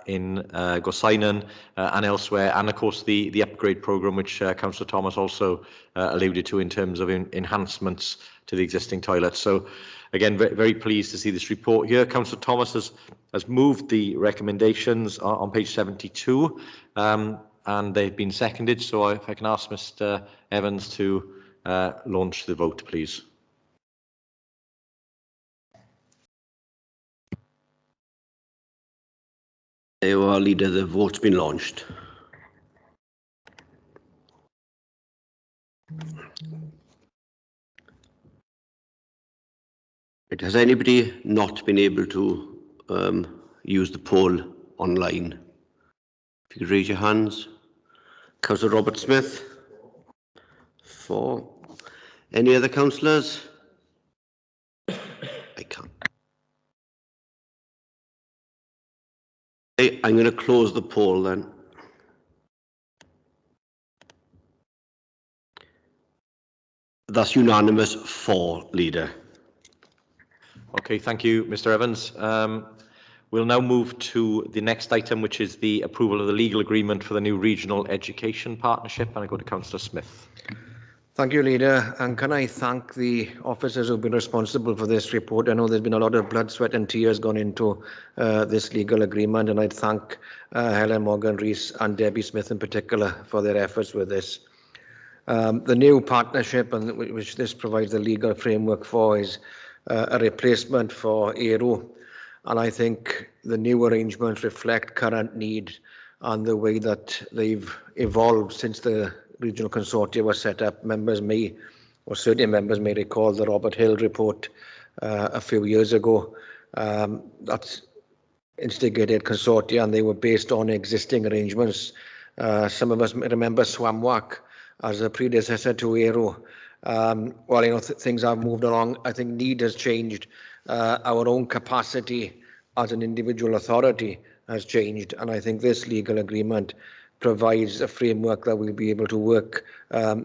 in Gorsainon and elsewhere, and of course the upgrade programme, which Councillor Thomas also alluded to in terms of enhancements to the existing toilets. So again, very pleased to see this report here. Councillor Thomas has moved the recommendations on page 72, and they've been seconded. So if I can ask Mr Evans to launch the vote, please. There you are, Leader. The vote's been launched. Has anybody not been able to use the poll online? If you could raise your hands. Councillor Robert Smith. 4. Any other councillors? I can't. I'm going to close the poll then. That's unanimous for, Leader. Okay, thank you, Mr Evans. We'll now move to the next item, which is the approval of the legal agreement for the new regional education partnership. And I go to Councillor Smith. Thank you, Leader. And can I thank the officers who've been responsible for this report? I know there's been a lot of blood, sweat and tears gone into this legal agreement, and I'd thank Helen Morgan-Rees and Debbie Smith in particular for their efforts with this. The new partnership, and which this provides the legal framework for, is a replacement for AERO, and I think the new arrangements reflect current need and the way that they've evolved since the regional consortia was set up. Members may, or certain members may recall the Robert Hill report a few years ago. That's instigated consortia, and they were based on existing arrangements. Some of us may remember SWAMWAC as a predecessor to AERO. Well, you know, things have moved along. I think need has changed. Our own capacity as an individual authority has changed, and I think this legal agreement provides a framework that we'll be able to work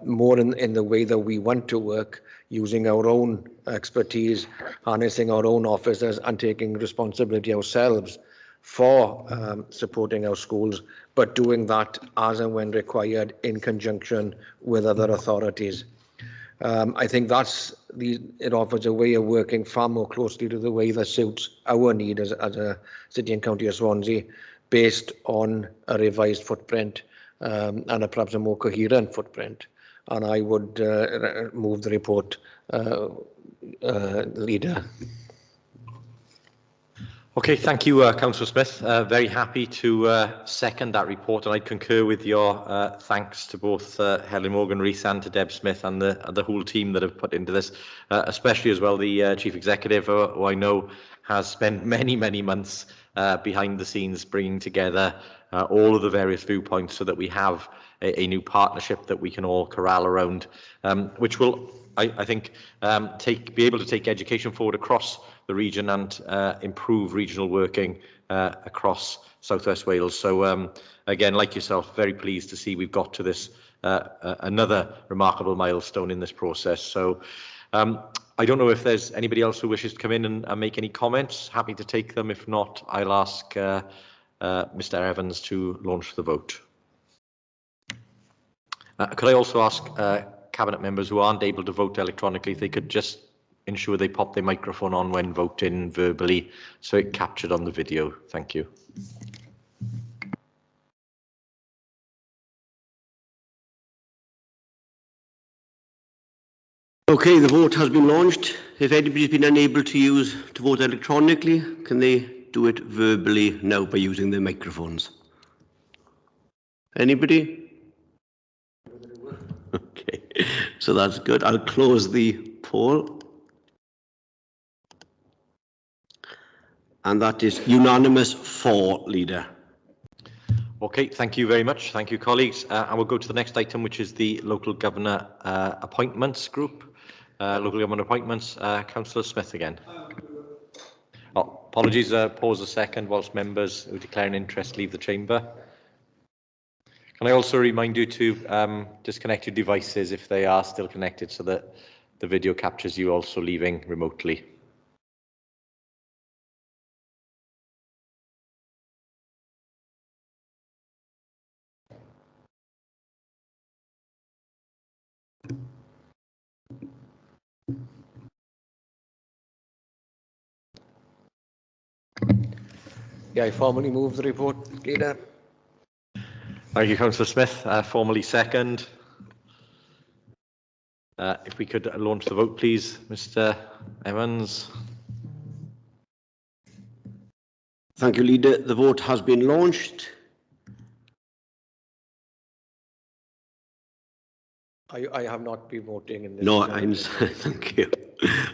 more in the way that we want to work, using our own expertise, harnessing our own officers and taking responsibility ourselves for supporting our schools, but doing that as and when required in conjunction with other authorities. I think it offers a way of working far more closely to the way that suits our need as a city and county of Swansea, based on a revised footprint and perhaps a more coherent footprint. And I would move the report, Leader. Okay, thank you, Councillor Smith. Very happy to second that report, and I concur with your thanks to both Helen Morgan-Rees and to Deb Smith and the whole team that have put into this, especially as well the Chief Executive, who I know has spent many months behind the scenes bringing together all of the various viewpoints so that we have a new partnership that we can all corral around, which will, I think, be able to take education forward across the region and improve regional working across South West Wales. So again, like yourself, very pleased to see we've got to this another remarkable milestone in this process. So I don't know if there's anybody else who wishes to come in and make any comments. Happy to take them. If not, I'll ask Mr Evans to launch the vote. Could I also ask Cabinet members who aren't able to vote electronically if they could just ensure they pop their microphone on when voting verbally so it captured on the video. Thank you. Okay, the vote has been launched. If anybody's been unable to vote electronically, can they do it verbally now by using their microphones? Anybody? So that's good. I'll close the poll. And that is unanimous for, Leader. Okay, thank you very much. Thank you, colleagues. And we'll go to the next item, which is the local governor appointments group. Local government appointments. Councillor Smith again. Oh, apologies. Pause a second whilst members who declare an interest leave the chamber. Can I also remind you to disconnect your devices if they are still connected, so that the video captures you also leaving remotely. Yeah, I formally move the report, Leader. Thank you, Councillor Smith. Formally second. If we could launch the vote, please, Mr. Evans. Thank you, Leader. The vote has been launched. I have not been voting in this. No, I'm sorry. Thank you.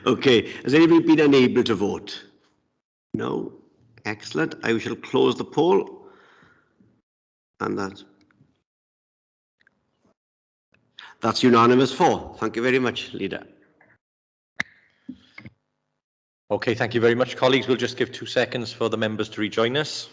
Okay. Has anybody been unable to vote? No. Excellent. I shall close the poll. And that's unanimous for. Thank you very much, Leader. Okay, thank you very much, colleagues. We'll just give 2 seconds for the members to rejoin us.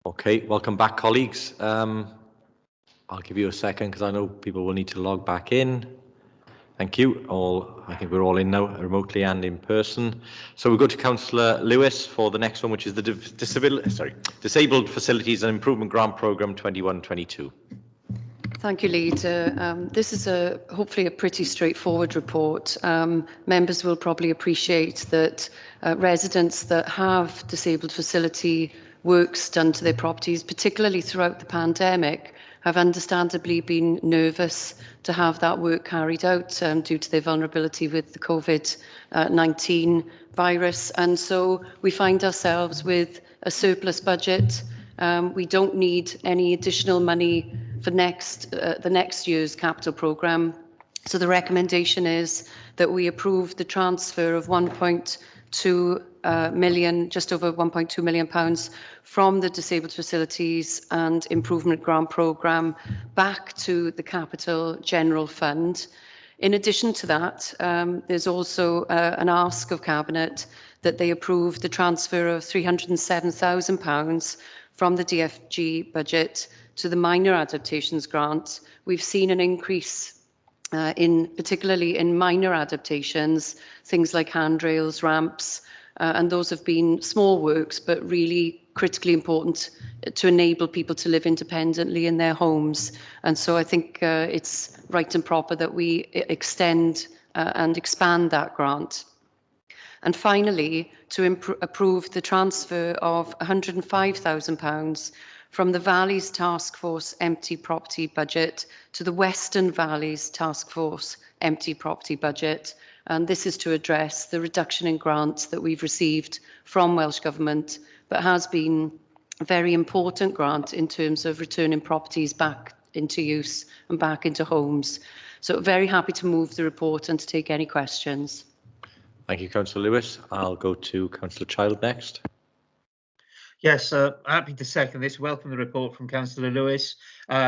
Okay, welcome back, colleagues. I'll give you a second because I know people will need to log back in. Thank you. I think we're all in now, remotely and in person. So we'll go to Councillor Lewis for the next one, which is the Disabled Facilities and Improvement Grant Programme 21-22. Thank you, Leader. This is hopefully a pretty straightforward report. Members will probably appreciate that residents that have disabled facility works done to their properties, particularly throughout the pandemic, have understandably been nervous to have that work carried out due to their vulnerability with the COVID-19 virus. And so we find ourselves with a surplus budget. We don't need any additional money for the next year's capital programme. So the recommendation is that we approve the transfer of 1.2 million, just over 1.2 million pounds from the Disabled Facilities and Improvement Grant Programme back to the Capital General Fund. In addition to that, there's also an ask of Cabinet that they approve the transfer of £307,000 from the DFG budget to the minor adaptations grant. We've seen an increase particularly in minor adaptations, things like handrails, ramps, and those have been small works, but really critically important to enable people to live independently in their homes. And so I think it's right and proper that we extend and expand that grant. And finally, to approve the transfer of £105,000 from the Valleys Task Force Empty Property Budget to the Western Valleys Task Force Empty Property Budget. And this is to address the reduction in grants that we've received from Welsh Government, but has been a very important grant in terms of returning properties back into use and back into homes. So very happy to move the report and to take any questions. Thank you, Councillor Lewis. I'll go to Councillor Child next. Yes, happy to second this. Welcome the report from Councillor Lewis.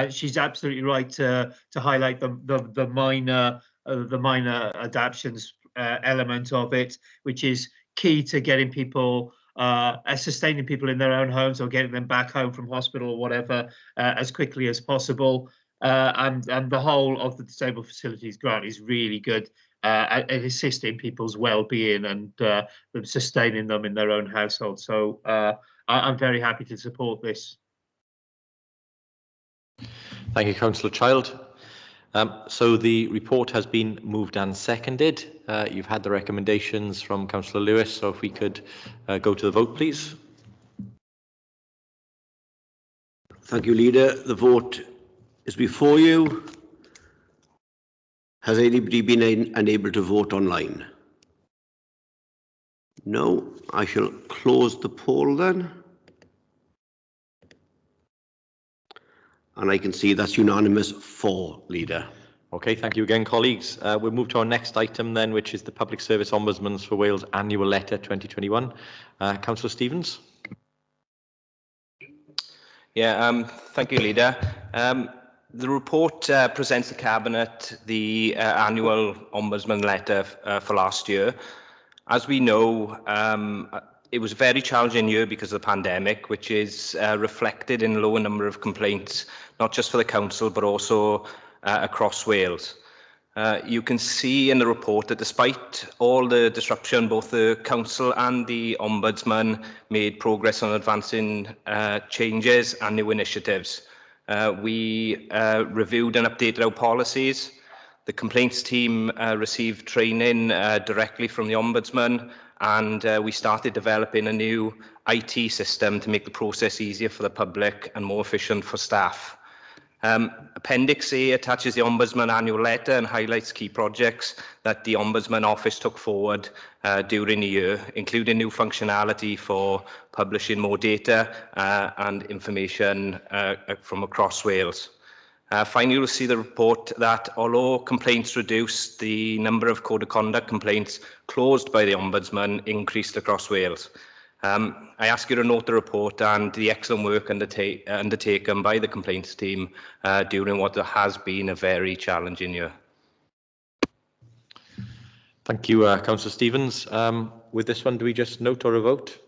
She's absolutely right to highlight the minor adaptations element of it, which is key to getting people, sustaining people in their own homes or getting them back home from hospital or whatever as quickly as possible. And the whole of the Disabled Facilities Grant is really good at assisting people's well-being and sustaining them in their own household. So I'm very happy to support this. Thank you, Councillor Child. So the report has been moved and seconded. You've had the recommendations from Councillor Lewis, so if we could go to the vote, please. Thank you, Leader. The vote is before you. Has anybody been unable to vote online? No. I shall close the poll then. And I can see that's unanimous for, Leader. Okay, thank you again, colleagues. We'll move to our next item then, which is the Public Service Ombudsman for Wales Annual Letter 2021. Councillor Stevens. Yeah, thank you, Leader. The report presents the Cabinet the annual Ombudsman letter for last year. As we know, it was a very challenging year because of the pandemic, which is reflected in a lower number of complaints, not just for the Council, but also across Wales. You can see in the report that despite all the disruption, both the Council and the Ombudsman made progress on advancing changes and new initiatives. We reviewed and updated our policies. The complaints team received training directly from the Ombudsman, and we started developing a new IT system to make the process easier for the public and more efficient for staff. Appendix A attaches the Ombudsman annual letter and highlights key projects that the Ombudsman Office took forward during the year, including new functionality for publishing more data and information from across Wales. Finally, you'll see the report that although complaints reduced, the number of code of conduct complaints closed by the Ombudsman increased across Wales. I ask you to note the report and the excellent work undertaken by the complaints team during what has been a very challenging year. Thank you, Councillor Stevens. With this one, do we just note or a vote?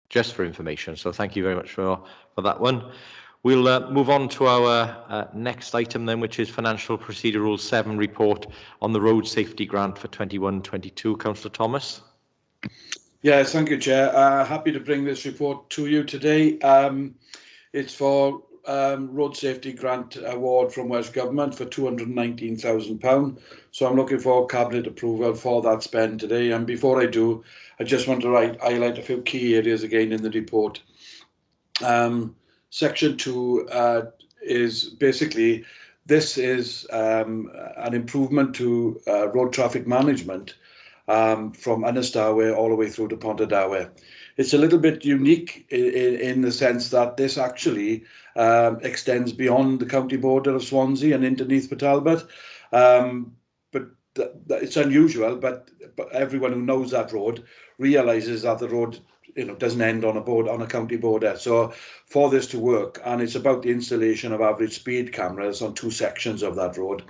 Just for information, so thank you very much for that one. We'll move on to our next item then, which is Financial Procedure Rule 7 report on the Road Safety Grant for 21-22. Councillor Thomas. Yes, thank you, Chair. Happy to bring this report to you today. It's for Road Safety Grant Award from Welsh Government for £219,000. So I'm looking for Cabinet approval for that spend today. And before I do, I just want to highlight a few key areas again in the report. Section 2 is basically, this is an improvement to road traffic management from Aberystwyth all the way through to Pontardawe. It's a little bit unique in the sense that this actually extends beyond the county border of Swansea and into Neath Talbot. But it's unusual, but everyone who knows that road realises that the road doesn't end on a county border. So for this to work, and it's about the installation of average speed cameras on 2 sections of that road,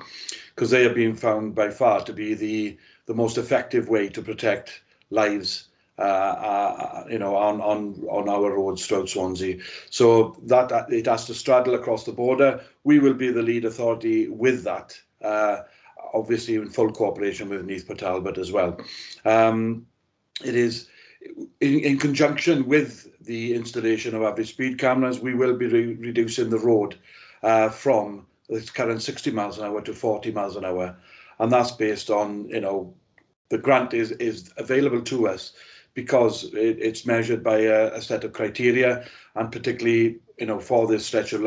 because they have been found by far to be the most effective way to protect lives on our roads throughout Swansea. So that it has to straddle across the border. We will be the lead authority with that, obviously in full cooperation with Neath Talbot as well. It is in conjunction with the installation of average speed cameras, we will be reducing the road from its current 60 miles an hour to 40 miles an hour. And that's based on, the grant is available to us because it's measured by a set of criteria, and particularly, for this stretch of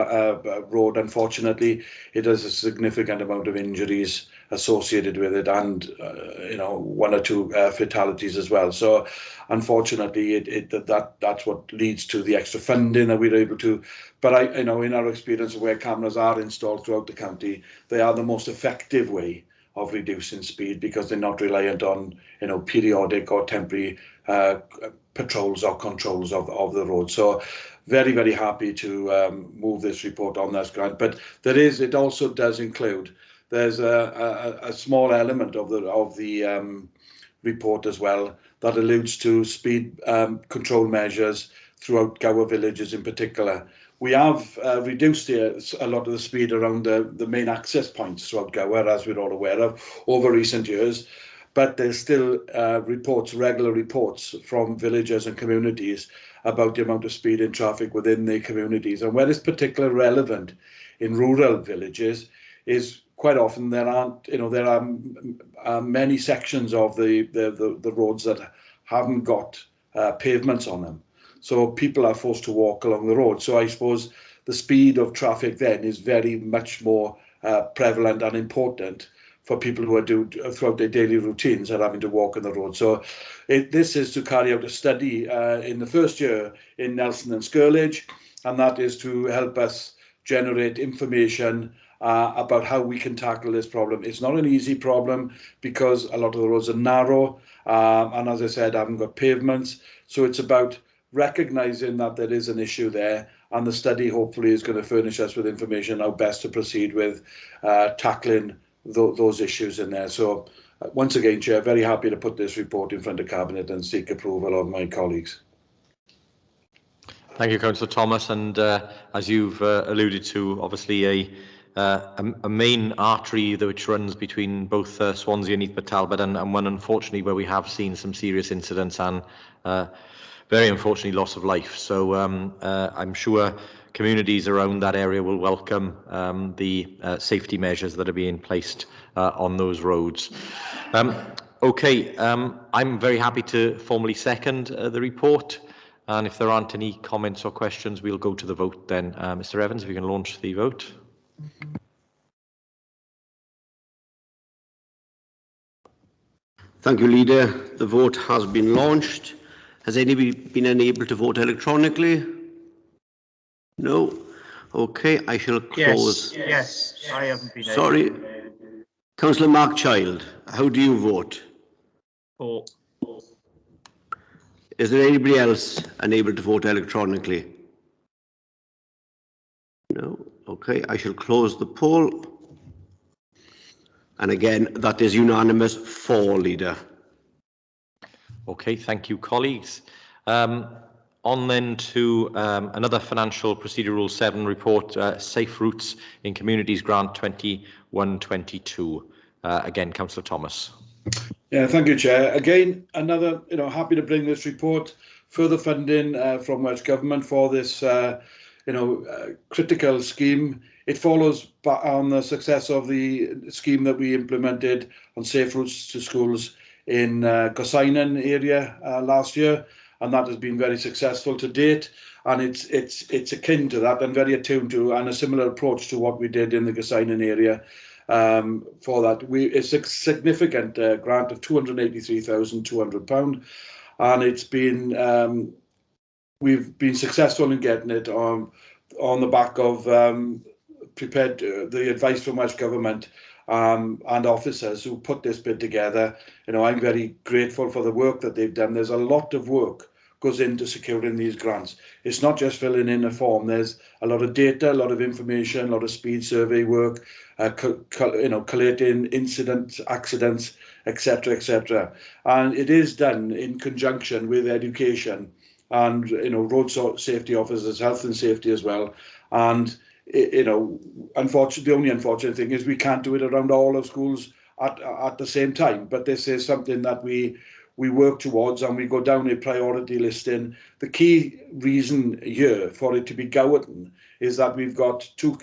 road, unfortunately, it has a significant amount of injuries associated with it, and 1 or 2 fatalities as well. So, unfortunately, that's what leads to the extra funding that we're able to. But in our experience of where cameras are installed throughout the county, they are the most effective way of reducing speed because they're not reliant on periodic or temporary patrols or controls of the road. So very, very happy to move this report on this grant. But it also does include, there's a small element of the report as well that alludes to speed control measures throughout Gower villages in particular. We have reduced a lot of the speed around the main access points throughout Gower, as we're all aware of, over recent years. But there's still regular reports from villagers and communities about the amount of speed in traffic within their communities. And where it's particularly relevant in rural villages is quite often there aren't, there are many sections of the roads that haven't got pavements on them. So people are forced to walk along the road. So I suppose the speed of traffic then is very much more prevalent and important for people who are throughout their daily routines are having to walk on the road. So this is to carry out a study in the first year in Nelson and Skirlage, and that is to help us generate information about how we can tackle this problem. It's not an easy problem because a lot of the roads are narrow, and as I said, haven't got pavements. So it's about recognising that there is an issue there, and the study hopefully is going to furnish us with information how best to proceed with tackling those issues in there. So once again, Chair, very happy to put this report in front of Cabinet and seek approval of my colleagues. Thank you, Councillor Thomas. And as you've alluded to, obviously a main artery which runs between both Swansea and Eastbourne Talbot, and one unfortunately where we have seen some serious incidents and very unfortunately loss of life. So I'm sure communities around that area will welcome the safety measures that are being placed on those roads. Okay, I'm very happy to formally second the report. And if there aren't any comments or questions, we'll go to the vote then. Mr. Evans, if you can launch the vote. Thank you, Leader. The vote has been launched. Has anybody been unable to vote electronically? No. Okay, I shall close. Yes, I haven't been Sorry. able. Councillor Mark Child, how do you vote? For. Is there anybody else unable to vote electronically? No. Okay, I shall close the poll. And again, that is unanimous for, Leader. Okay, thank you, colleagues. On then to another Financial Procedure Rule 7 report, Safe Routes in Communities Grant 21-22. Again, Councillor Thomas. Yeah, thank you, Chair. Again, another, happy to bring this report, further funding from Welsh Government for this, critical scheme. It follows on the success of the scheme that we implemented on safe routes to schools in Gorsainon area last year, and that has been very successful to date. And it's akin to that and very attuned to, and a similar approach to what we did in the Gorsainon area. For that, it's a significant grant of £283,200, and it's been we've been successful in getting it on the back of prepared the advice from Welsh Government and officers who put this bid together. I'm very grateful for the work that they've done. There's a lot of work goes into securing these grants. It's not just filling in a form. There's a lot of data, a lot of information, a lot of speed survey work, collating incidents, accidents, etc., etc. And it is done in conjunction with education and road safety officers, health and safety as well. And unfortunately, the only unfortunate thing is we can't do it around all of schools at the same time. But this is something that we work towards, and we go down a priority listing. The key reason here for it to be Gowerton is that we've got two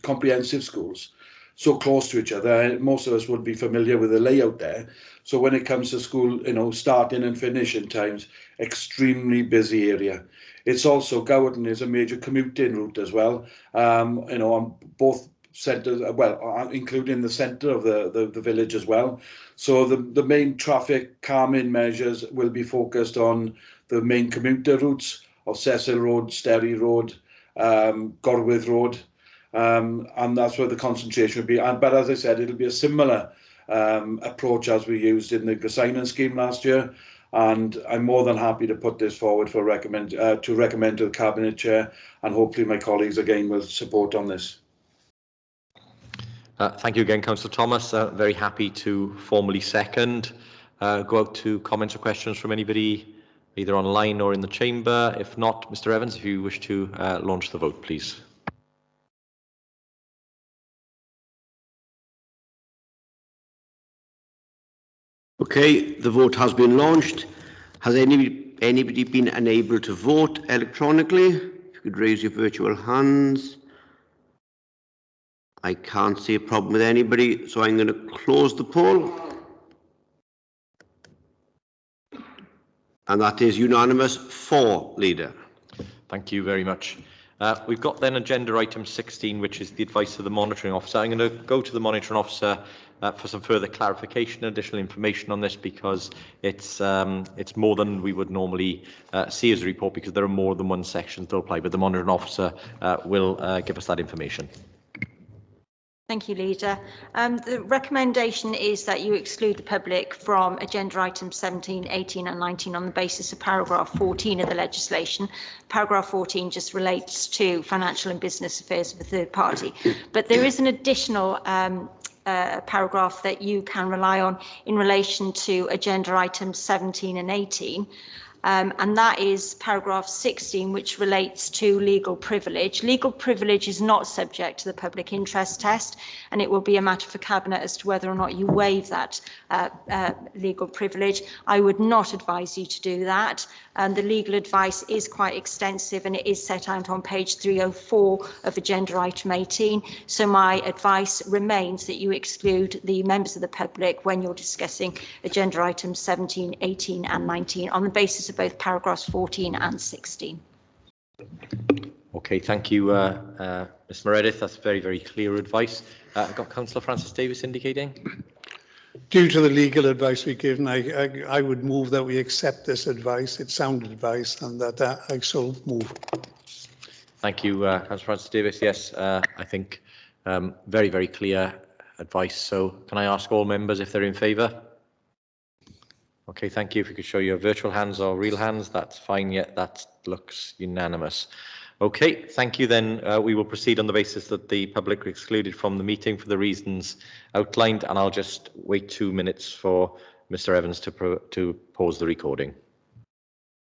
comprehensive schools so close to each other. Most of us would be familiar with the layout there. So when it comes to school, starting and finishing times, extremely busy area. It's also, Gowerton is a major commuting route as well, on both centres, well, including the centre of the village as well. So the main traffic calming measures will be focused on the main commuter routes of Cecil Road, Sterry Road, Gorwydd Road, and that's where the concentration will be. But as I said, it'll be a similar approach as we used in the Gorsainon scheme last year. And I'm more than happy to put this forward for recommend to the Cabinet Chair, and hopefully my colleagues again will support on this. Thank you again, Councillor Thomas. Very happy to formally second. Go out to comments or questions from anybody, either online or in the chamber. If not, Mr. Evans, if you wish to launch the vote, please. Okay, the vote has been launched. Has anybody been unable to vote electronically? If you could raise your virtual hands. I can't see a problem with anybody, so I'm going to close the poll. And that is unanimous for, Leader. Thank you very much. We've got then agenda item 16, which is the advice of the monitoring officer. I'm going to go to the monitoring officer for some further clarification and additional information on this, because it's more than we would normally see as a report, because there are more than one section to apply, but the monitoring officer will give us that information. Thank you, Leader. The recommendation is that you exclude the public from agenda items 17, 18 and 19 on the basis of paragraph 14 of the legislation. Paragraph 14 just relates to financial and business affairs of a third party. But there is an additional paragraph that you can rely on in relation to agenda items 17 and 18. And that is paragraph 16, which relates to legal privilege. Legal privilege is not subject to the public interest test, and it will be a matter for Cabinet as to whether or not you waive that legal privilege. I would not advise you to do that. The legal advice is quite extensive, and it is set out on page 304 of agenda item 18. So my advice remains that you exclude the members of the public when you're discussing agenda items 17, 18 and 19 on the basis of both paragraphs 14 and 16. Okay, thank you, Ms Meredith. That's very, very clear advice. I've got Councillor Francis Davis indicating. Due to the legal advice we've given, I would move that we accept this advice. It's sound advice, and that I so move. Thank you, Councillor Francis Davis. Yes, I think very, very clear advice. So can I ask all members if they're in favour? Okay, thank you. If you could show your virtual hands or real hands, that's fine. Yeah, that looks unanimous. Okay, thank you. Then we will proceed on the basis that the public are excluded from the meeting for the reasons outlined, and I'll just wait 2 minutes for Mr Evans to pause the recording.